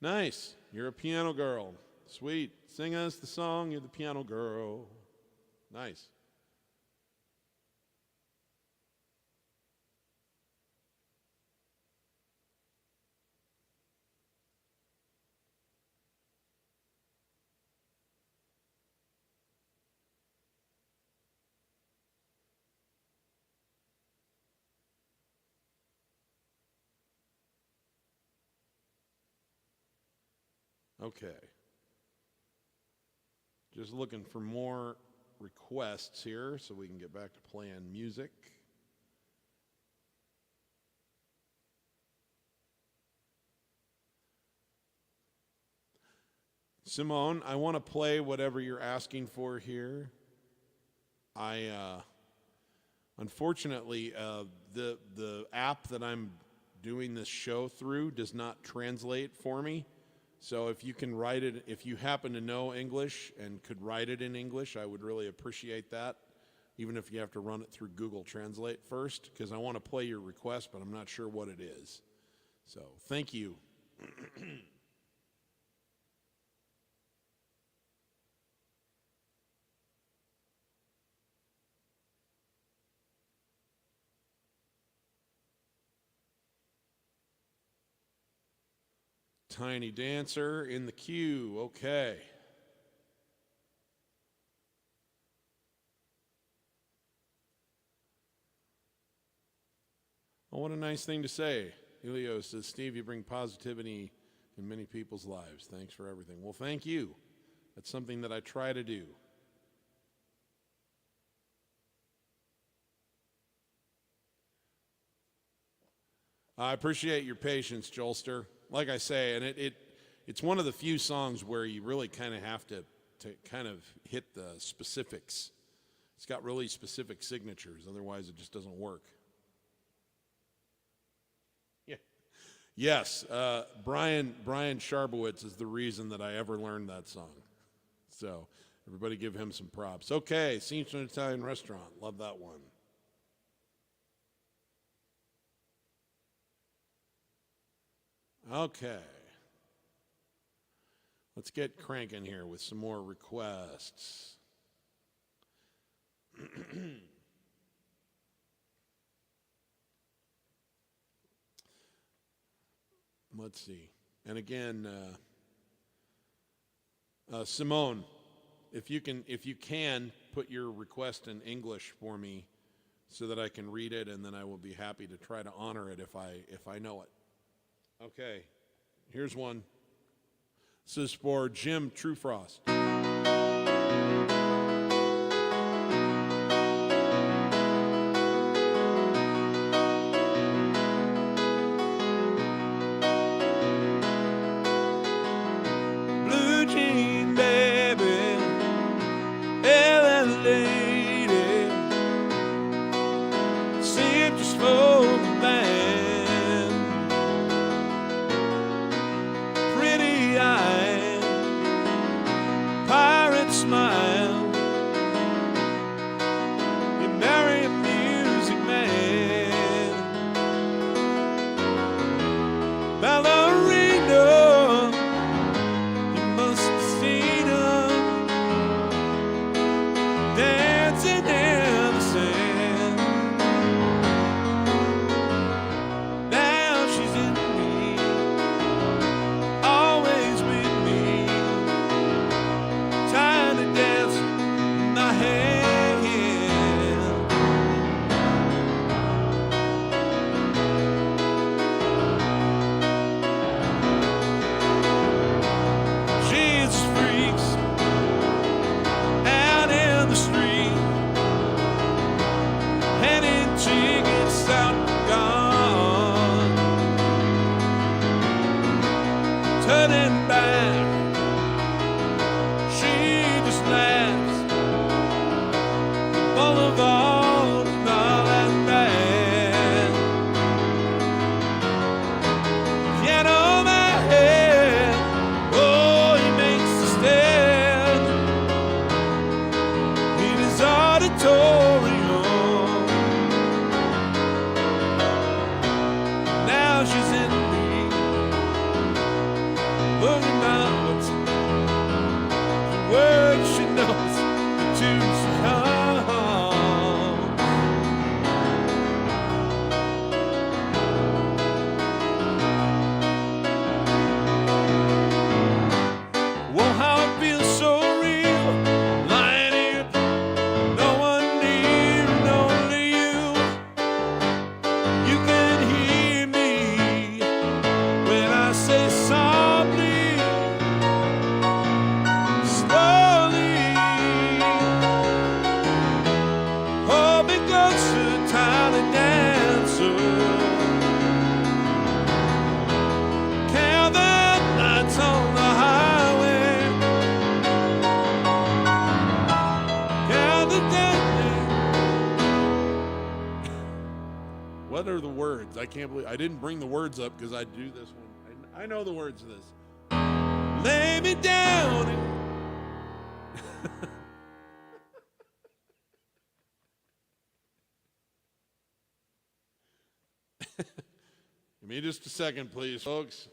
Nice. You're a piano girl. Sweet. Sing us the song, You're the Piano Girl. Nice. Okay. Just looking for more requests here so we can get back to playing music. Simone, I want to play whatever you're asking for here. Unfortunately, the app that I'm doing this show through does not translate for me. So if you can write it, if you happen to know English and could write it in English, I would really appreciate that, even if you have to run it through Google Translate first, because I want to play your request, but I'm not sure what it is. So thank you. Tiny Dancer in the queue. Okay. Oh, what a nice thing to say. Elio says, Steve, you bring positivity in many people's lives. Thanks for everything. Well, thank you. That's something that I try to do. I appreciate your patience, Jolster. Like I say, and it's one of the few songs where you really kind of have to kind of hit the specifics. It's got really specific signatures, otherwise it just doesn't work. Yeah. Yes, Brian Sharbowitz is the reason that I ever learned that song. So everybody give him some props. Okay, Scenes from an Italian Restaurant. Love that one. Okay. Let's get cranking here with some more requests. Let's see. And again, Simone, if you can put your request in English for me so that I can read it, and then I will be happy to try to honor it if I know it. Okay, here's one. This is for Jim Trufrost. Blue jean baby, Ellen lady, seem just for the man. Smile, you marry a music man, ballerina, you must have seen her dancing in the sand. Now she's in me, always with me, trying to dance in my hand. Jesus freaks out in the street, handing tickets out gone, turning back. Boulevard is not that bad. Piano man, oh, he makes a stand in his auditorium. Now she's in me, looking out the words she knows, the tunes she hums. What are the words? I can't believe I didn't bring the words up because I do this one. I know the words of this. Lay me down. Give me just a second, please, folks.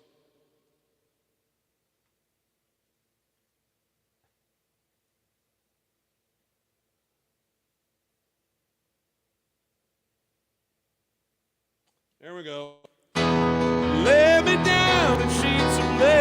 There we go. Lay me down in sheets of lead.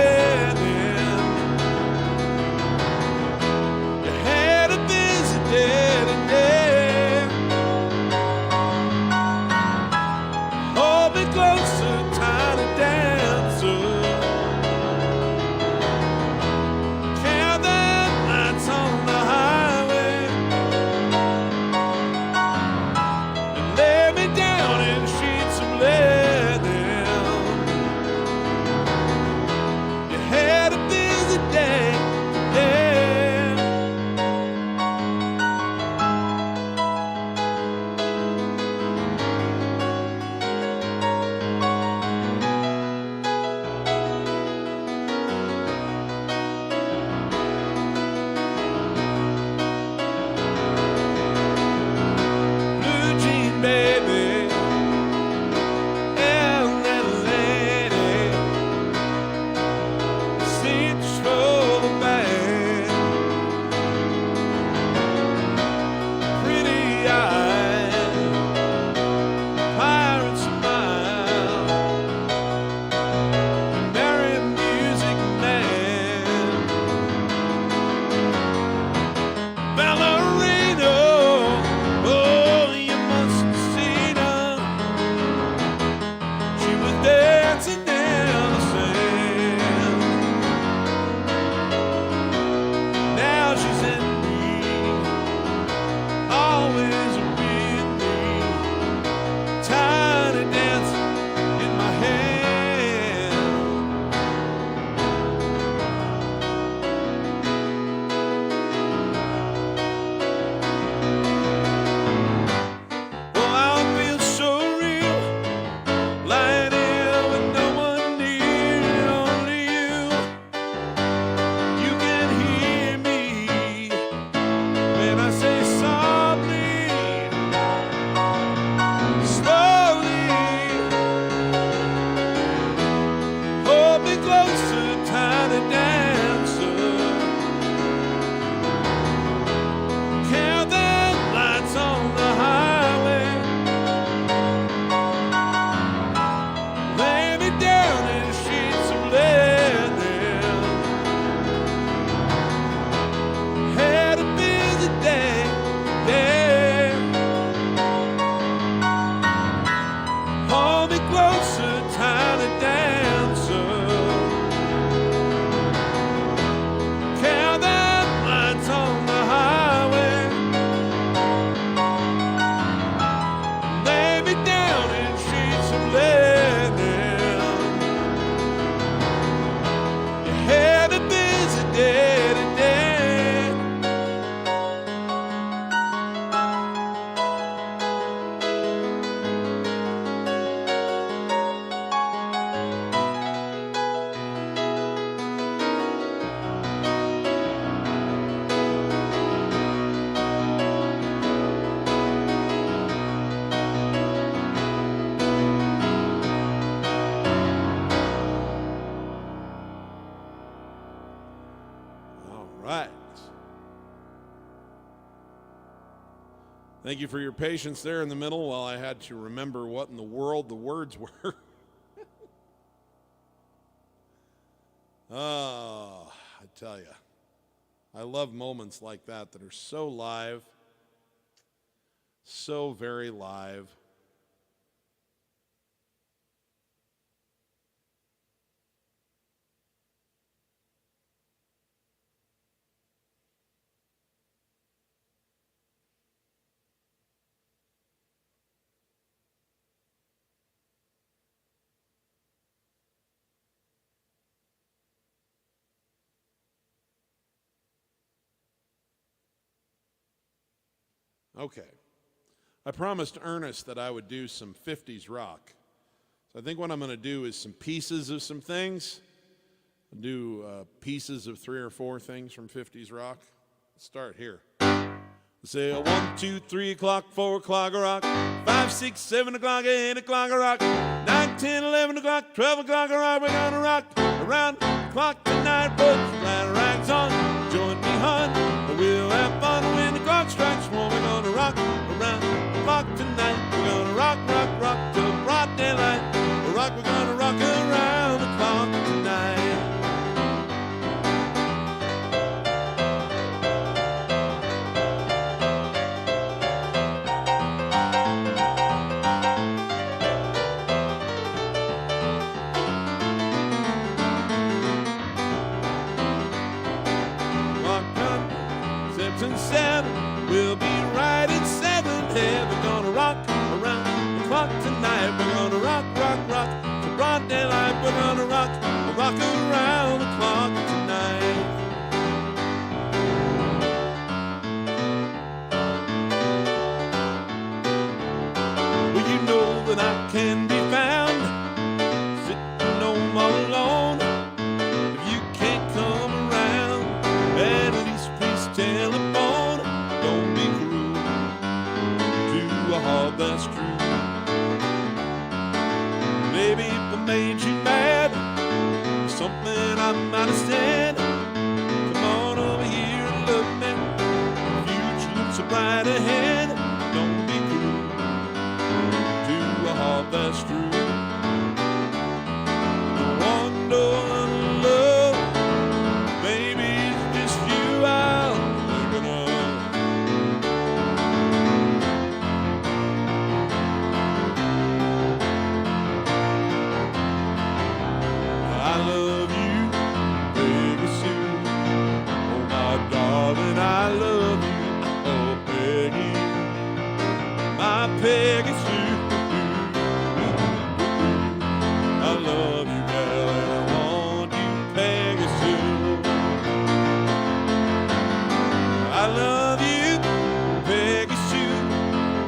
right. Thank you for your patience there in the middle while I had to remember what in the world the words were. Oh, I tell you, I love moments like that that are so live, so very live. Okay. I promised Ernest that I would do some 50s rock. So I think what I'm going to do is some pieces of some things. I'll do pieces of 3 or 4 things from 50s rock. Let's start here. Say a 1, 2, 3 o'clock, 4 o'clock rock, 5, 6, 7 o'clock, 8 o'clock rock, 9, 10, 11 o'clock, 12 o'clock rock. We're gonna rock around the clock tonight. Put your glad rags on, join me, hon. We'll have fun when the clock strikes 1. We're gonna rock around the clock tonight. We're gonna rock, rock, rock till broad daylight. We're gonna rock around the clock tonight. And 7, we'll be right at 7. Hey, we're gonna rock around the clock tonight. We're gonna rock, rock, rock to broad daylight. We're gonna rock around the clock tonight. Well, you know that I can be found sitting home all alone. If you can't come around, at least please tell him. That's true. Maybe if I made you mad, something I might have said. Come on over here and love me. Future looks so bright ahead. Don't be cruel to a heart that's true. No one knows love, baby, it's just you I'm thinking of. I love you, oh Peggy, my Peggy Sue. I love you, girl, and I want you, Peggy Sue. I love you, Peggy Sue.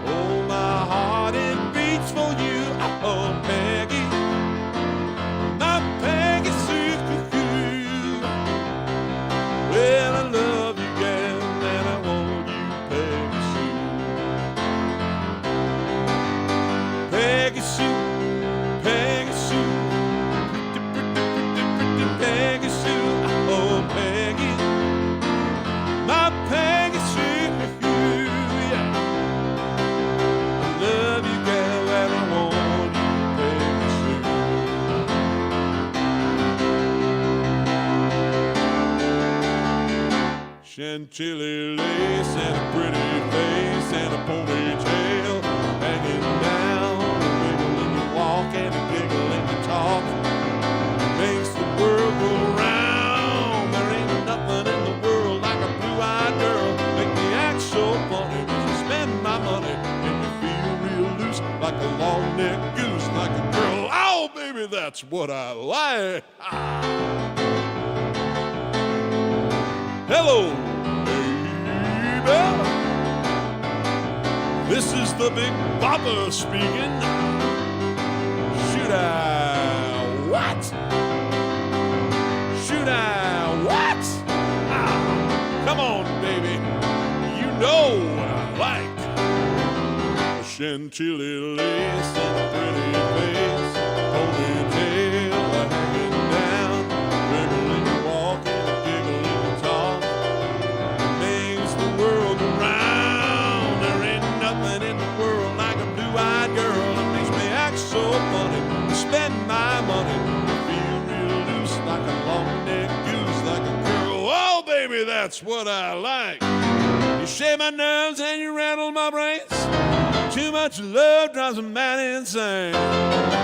Oh, my heart it beats for you, oh Peggy, my Peggy Sue. Well, I love you. Peggy Sue, Peggy Sue, Peggy Sue, oh Peggy, my Peggy Sue, yeah. I love you, girl, and I want you, Peggy Sue. Chantilly lace and a pretty face and a ponytail hanging down. And a giggle and a talk makes the world go round. There ain't nothing in the world like a blue-eyed girl. Make me act so funny when you spend my money. And you feel real loose like a long-necked goose, like a girl. Oh, baby, that's what I like. Ah. Hello, baby. This is the Big Bopper speaking. Shoot what? Shoot what? Ah, come on, baby. You know what I like. A Chantilly lace and a pretty face, ponytail hanging down, wriggling and walking, a giggle and a talk. baby, that's what I like. You shake my nerves and you rattle my brains. Too much love drives a man insane.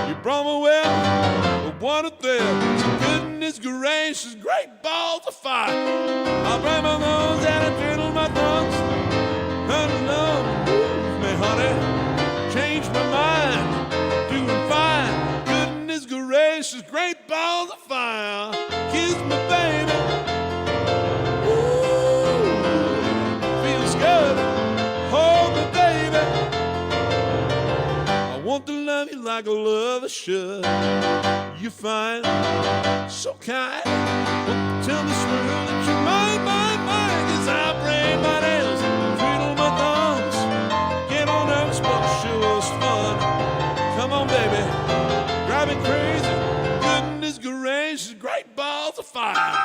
You brought me well, but what a thrill. So goodness gracious, great balls of fire. I break my nose and I twiddle my thumbs. Honey, love moves me, honey. Change my mind, doing fine. Goodness gracious, great balls of fire. Kiss me, baby. Ooh, feels good. Hold me, baby. I want to love you like a lover should. You're fine, so kind. Well, tell me swear that you're mine, mine, mine. 'Cause I braid my nails, twiddle my thumbs. Get on nervous, but sure was fun. Come on, baby, drive me crazy. Goodness gracious, great balls of fire.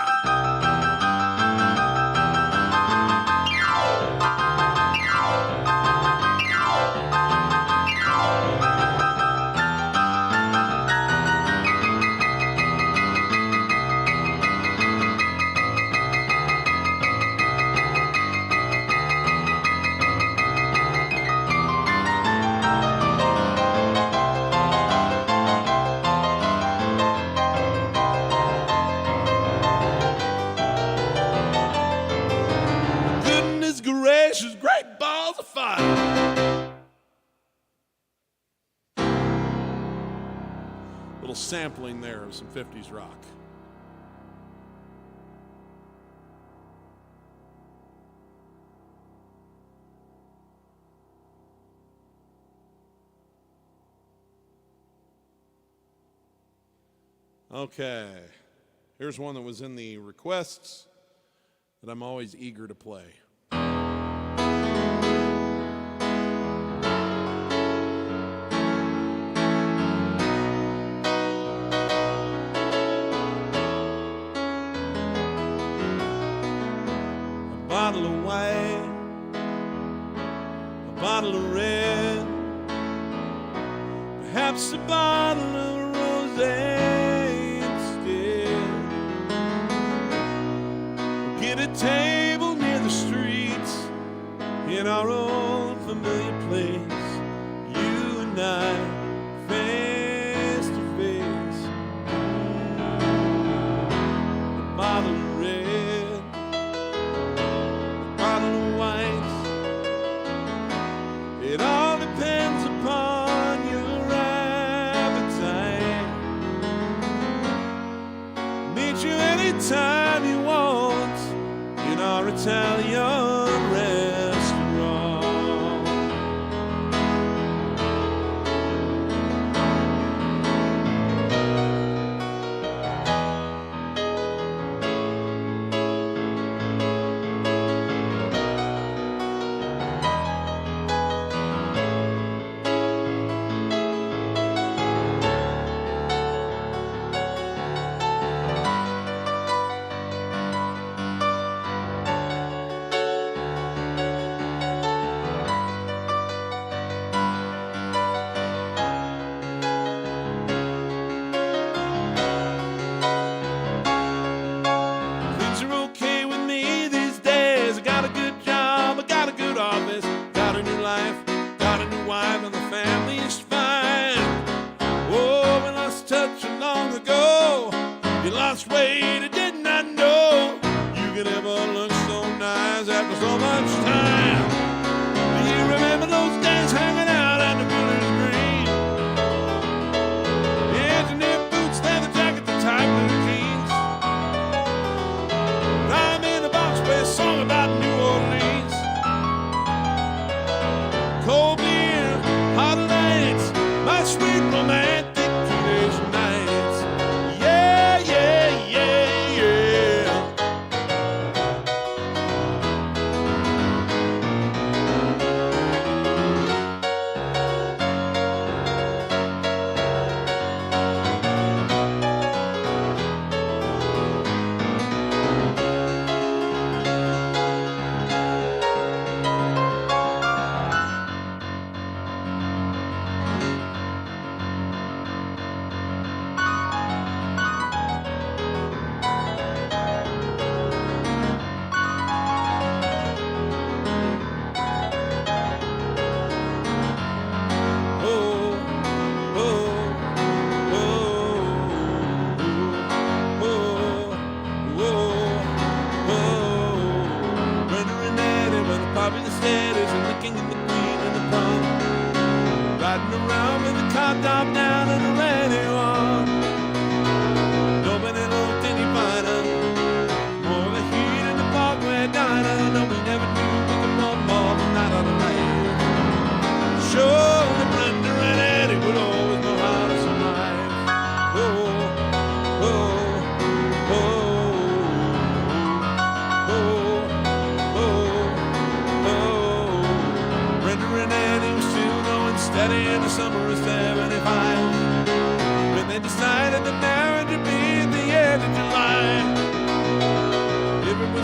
Gracious, great balls of fire. Little sampling there of some 50s rock. Okay, here's one that was in the requests that I'm always eager to play. A bottle of white, a bottle of red, perhaps a bottle of rosé instead. We'll get a table near the streets in our own familiar place, you and I, face to face. A bottle of red, a bottle of white, it all depends upon your appetite. Meet you anytime you want in our Italian restaurant. Things are okay with me these days. I got a good job, I got a good office, got a new life, got a new wife, and the family is fine. Oh, we lost touch long ago. You lost weight, I did not know you could ever look so nice after so much time. Do you remember those days hanging out at the Village Green? Engineer boots, leather jacket, the tight blue jeans. I'm in a box play a song about New Orleans. Cold beer, hot lights, my sweet romantic teenage nights. Yeah, yeah, yeah, yeah.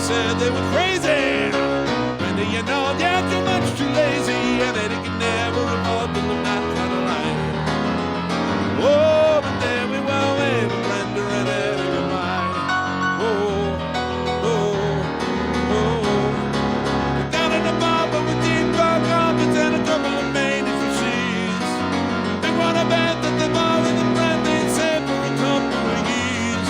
said they were crazy. And you know they're too much too lazy, and they can never afford to live that kind of life. Oh, but there we were, we were Brenda and Eddie and mine. Oh, oh, oh. We got in a bar, but with deep dark carpets and a couple of mainies from seas. They want a band that they bar in the brand they'd save for a couple of years.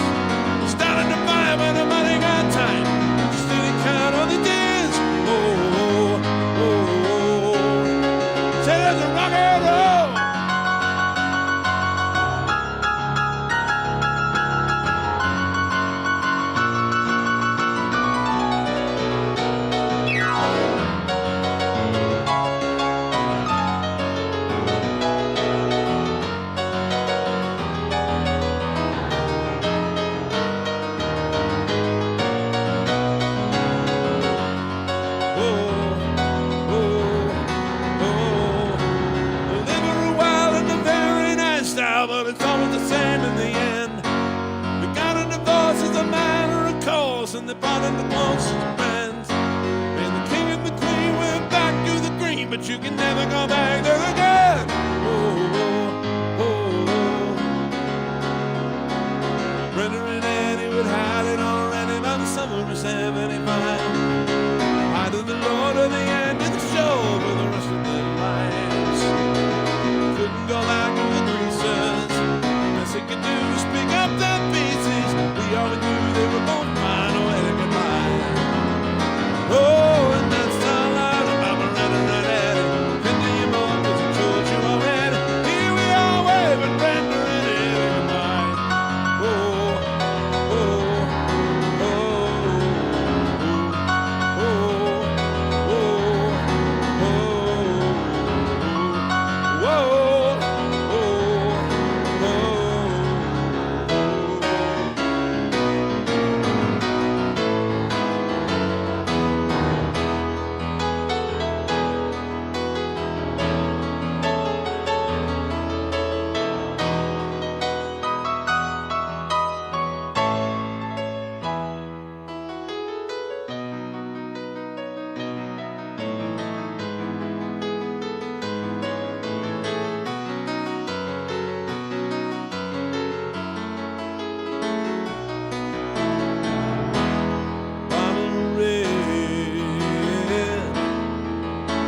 Starting to buy when the money got tight, just didn't count on the days. Oh, oh, oh, say there's a rock and roll. But it's always the same in the end. We got a divorce as a matter of course, and they brought in the closest friends. And the king and the queen went back to the green, but you can never go back there again. Oh, oh, oh. Brenda and Eddie would hide it already by the summer of '75. Either the Lord or the end of the show for the rest of their lives. Couldn't go back to the greasers. Best they could do was pick up their pieces. We all knew they were both fine or heading goodbye. Oh, and that's all out about Brenda and Eddie. Couldn't do you more 'cause I told you already. Here we are waving Brenda and Eddie goodbye. Oh, oh, oh, oh, oh, oh, oh, whoa.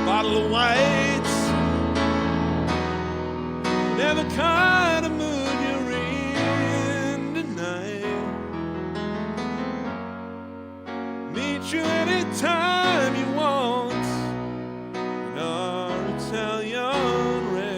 Bottle of whites, never kind of mood you're in tonight. Meet you anytime you want in our Italian restaurant.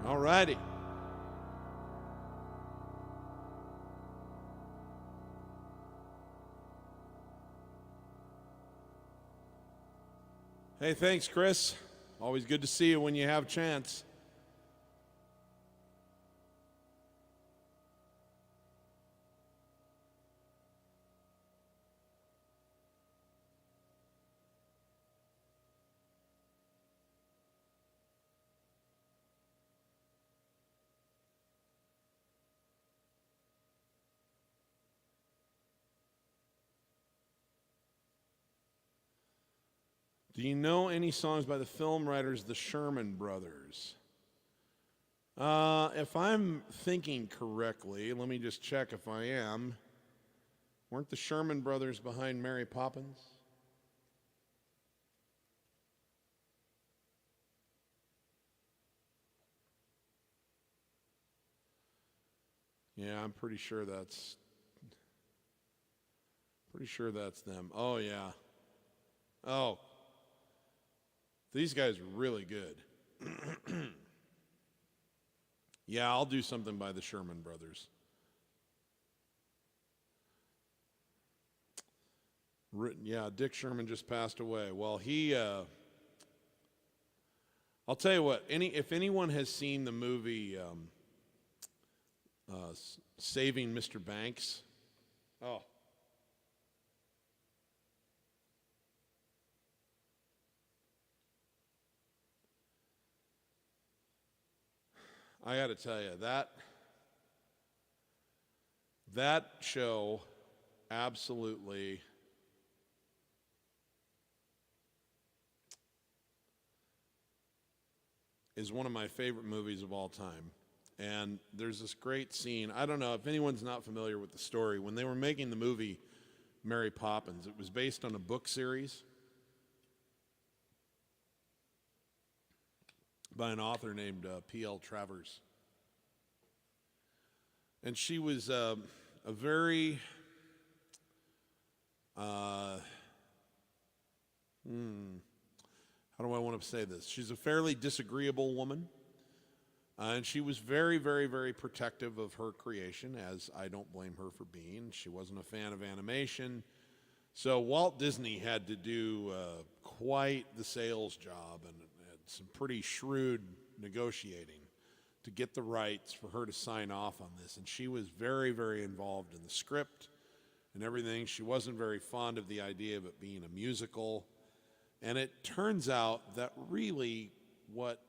All righty. Hey, thanks, Chris. Always good to see you when you have a chance. Do you know any songs by the film writers, the Sherman Brothers? If I'm thinking correctly, let me just check if I am. Weren't the Sherman Brothers behind Mary Poppins? Yeah, I'm pretty sure that's Pretty sure that's them. Oh, yeah. Oh. These guys are really good. Yeah, I'll do something by the Sherman Brothers. Yeah, Dick Sherman just passed away. Well, I'll tell you what, if anyone has seen the movie Saving Mr. Banks, oh. I got to tell you, that show absolutely is one of my favorite movies of all time. And there's this great scene. I don't know if anyone's not familiar with the story. When they were making the movie Mary Poppins, it was based on a book series by an author named P.L. Travers. And she was a very how do I want to say this? She's a fairly disagreeable woman. And she was very, very, very protective of her creation, as I don't blame her for being. She wasn't a fan of animation. So Walt Disney had to do quite the sales job and had some pretty shrewd negotiating to get the rights for her to sign off on this. And she was very, very involved in the script and everything. She wasn't very fond of the idea of it being a musical. And it turns out that really what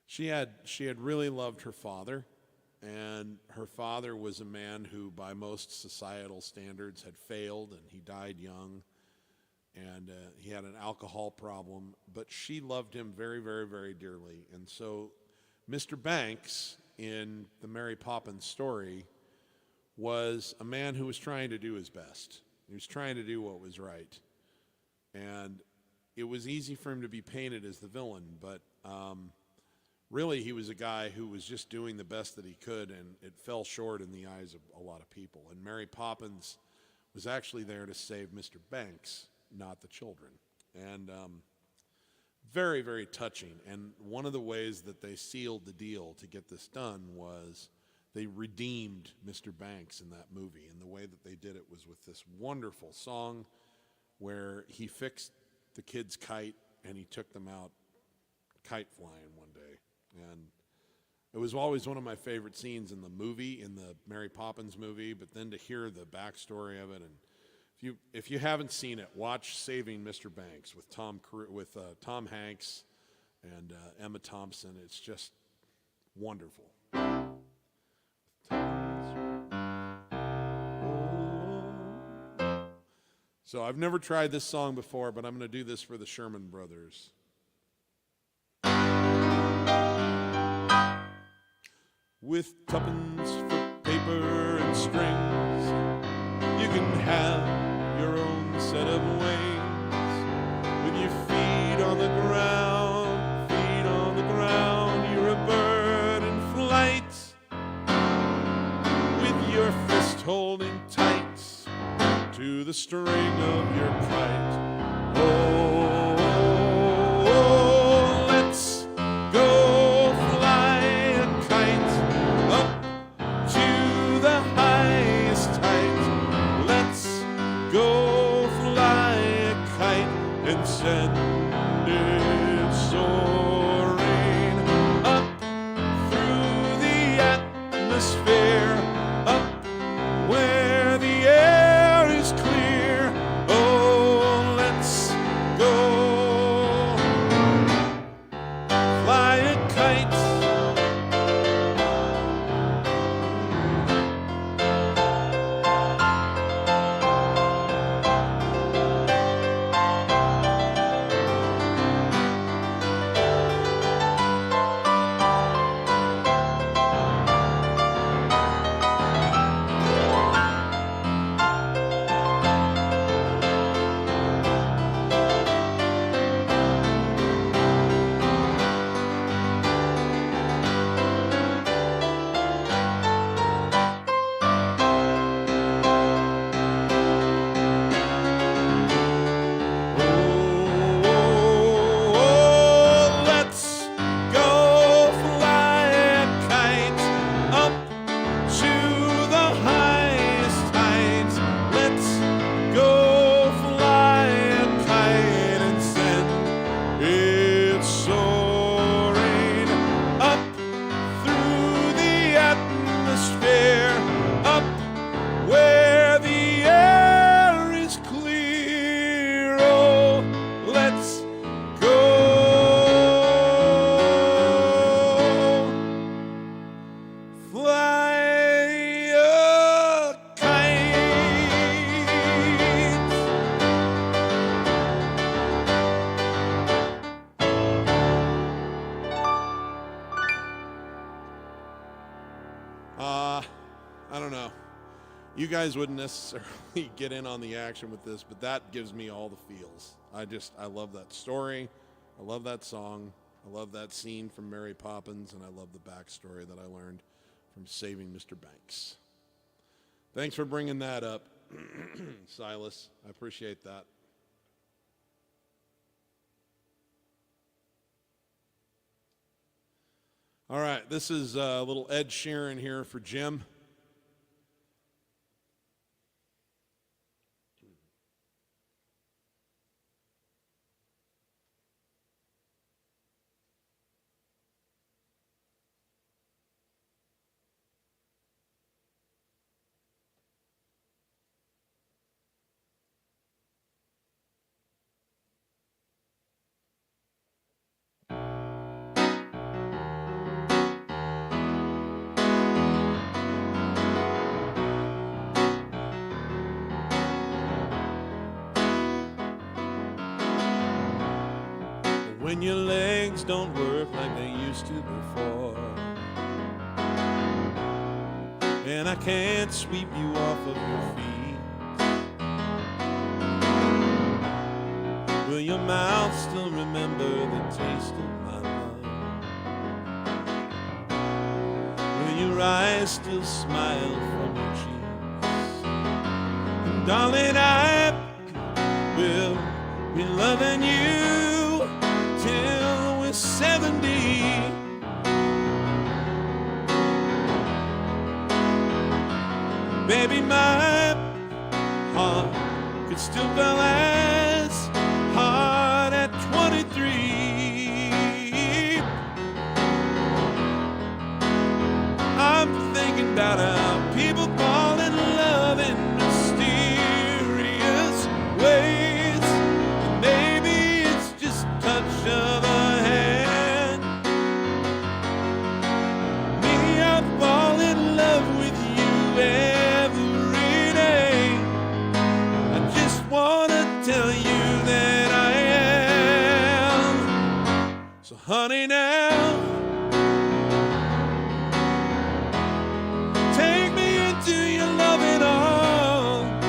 she had really loved her father, and her father was a man who by most societal standards had failed, and he died young, and he had an alcohol problem, but she loved him very, very, very dearly. And so Mr. Banks in the Mary Poppins story was a man who was trying to do his best. He was trying to do what was right. And it was easy for him to be painted as the villain, but really he was a guy who was just doing the best that he could, and it fell short in the eyes of a lot of people. And Mary Poppins was actually there to save Mr. Banks, not the children. And very, very touching. And one of the ways that they sealed the deal to get this done was they redeemed Mr. Banks in that movie. And the way that they did it was with this wonderful song where he fixed the kid's kite and he took them out kite flying one day. And it was always one of my favorite scenes in the movie, in the Mary Poppins movie, but then to hear the backstory of it. And if you haven't seen it, watch Saving Mr. Banks with Tom Hanks and Emma Thompson. It's just wonderful. So I've never tried this song before, but I'm going to do this for the Sherman Brothers. With tuppence for paper and strings, you can have your own set of wings. With your feet on the ground, you're a bird in flight. With your fist holding tight to the string of your kite. Oh, let's go fly a kite up to the highest height. Let's go fly a kite and send it soaring up through the atmosphere, up where the air is clear. Oh, let's go I don't know. You guys wouldn't necessarily get in on the action with this, but that gives me all the feels. I love that story. I love that song. I love that scene from Mary Poppins, and I love the backstory that I learned from Saving Mr. Banks. Thanks for bringing that up, Silas. I appreciate that. All right, this is a little Ed Sheeran here for Jim. When your legs don't work like they used to before, and I can't sweep you off of your feet, will your mouth still remember the taste of my love? Will your eyes still smile from your cheeks? And darling, I will be loving you till we're 70. Baby, my heart could still feel as hard at 23. I'm thinking about how people fall in love in mysterious ways. Of a hand. Me, I fall in love with you every day. I just wanna tell you that I am. So honey, now take me into your loving arms.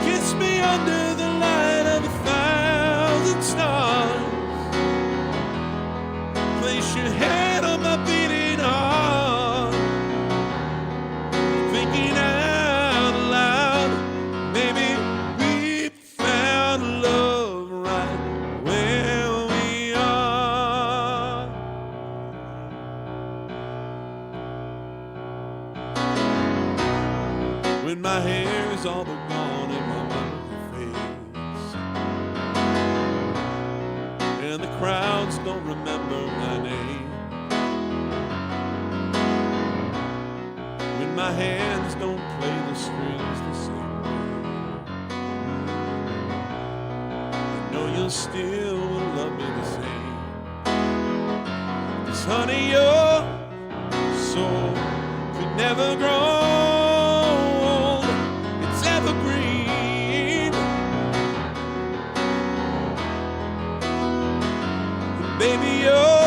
Kiss me under the light of 1,000 stars. Place your head on my beating heart. Thinking out loud, maybe we found love right where we are. When my hair's all but gone and my memory fades, and the crowds don't remember my name, when my hands don't play the strings the same way, I know you still will love me the same. 'Cause honey, your soul could never grow old. It's evergreen. Baby, your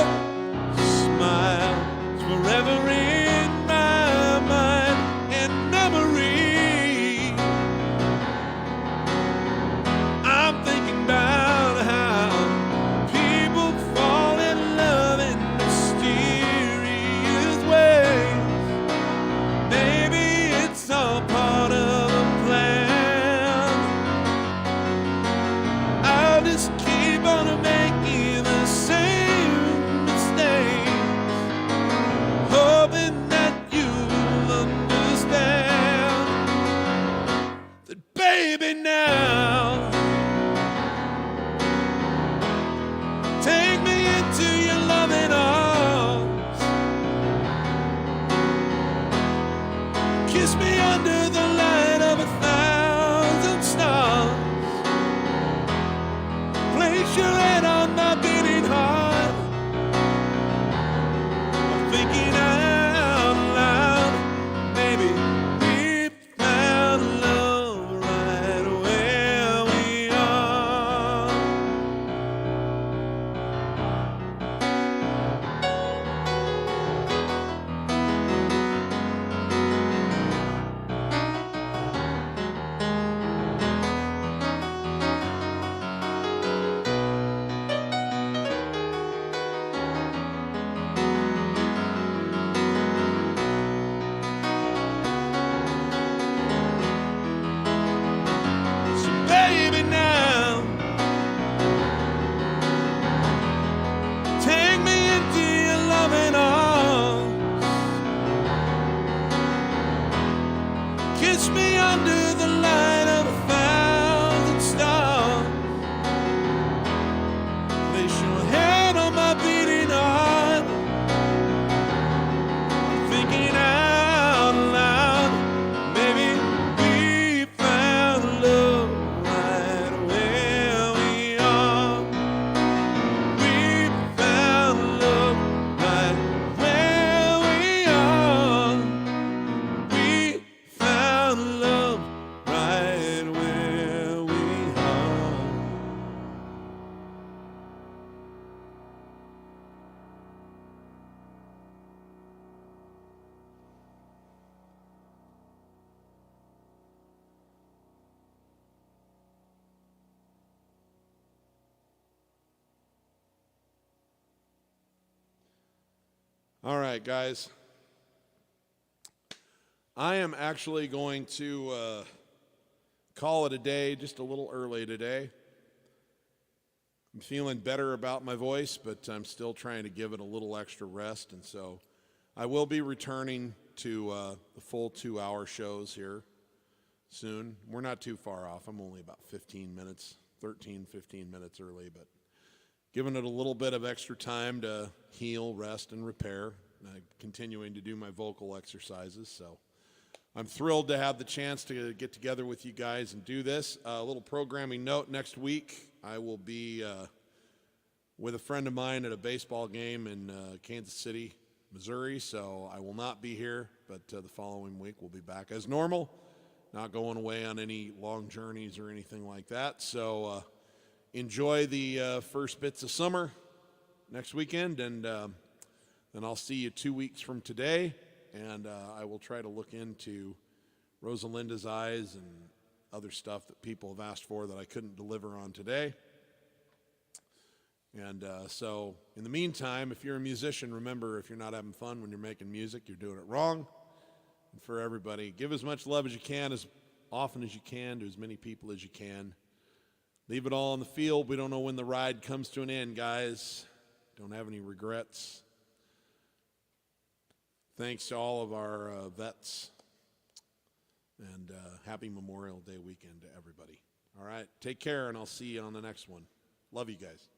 smile is forever in my mind and memory. I'm thinking about how people fall in love in mysterious ways. Maybe it's all part of a plan. I'll just keep on making the same mistakes, hoping that you'll understand that, baby, now take me into your loving arms. Kiss me under the light of 1,000 stars. Place your head on my beating heart. I'm thinking out loud, maybe we found love right where we are. All right, guys. I am actually going to call it a day just a little early today. I'm feeling better about my voice, but I'm still trying to give it a little extra rest, and so I will be returning to the full 2-hour shows here soon. We're not too far off. I'm only about 15 minutes early, but giving it a little bit of extra time to heal, rest, and repair. Continuing to do my vocal exercises, so I'm thrilled to have the chance to get together with you guys and do this. A little programming note, next week I will be with a friend of mine at a baseball game in Kansas City, Missouri, so I will not be here, but the following week we'll be back as normal, not going away on any long journeys or anything like that. So enjoy the first bits of summer next weekend, and then I'll see you 2 weeks from today, and I will try to look into Rosalinda's Eyes and other stuff that people have asked for that I couldn't deliver on today. And so in the meantime, if you're a musician, remember, if you're not having fun when you're making music, you're doing it wrong. And for everybody, give as much love as you can, as often as you can, to as many people as you can. Leave it all on the field. We don't know when the ride comes to an end, guys. Don't have any regrets. Thanks to all of our vets, and happy Memorial Day weekend to everybody. All right, take care, and I'll see you on the next one. Love you guys.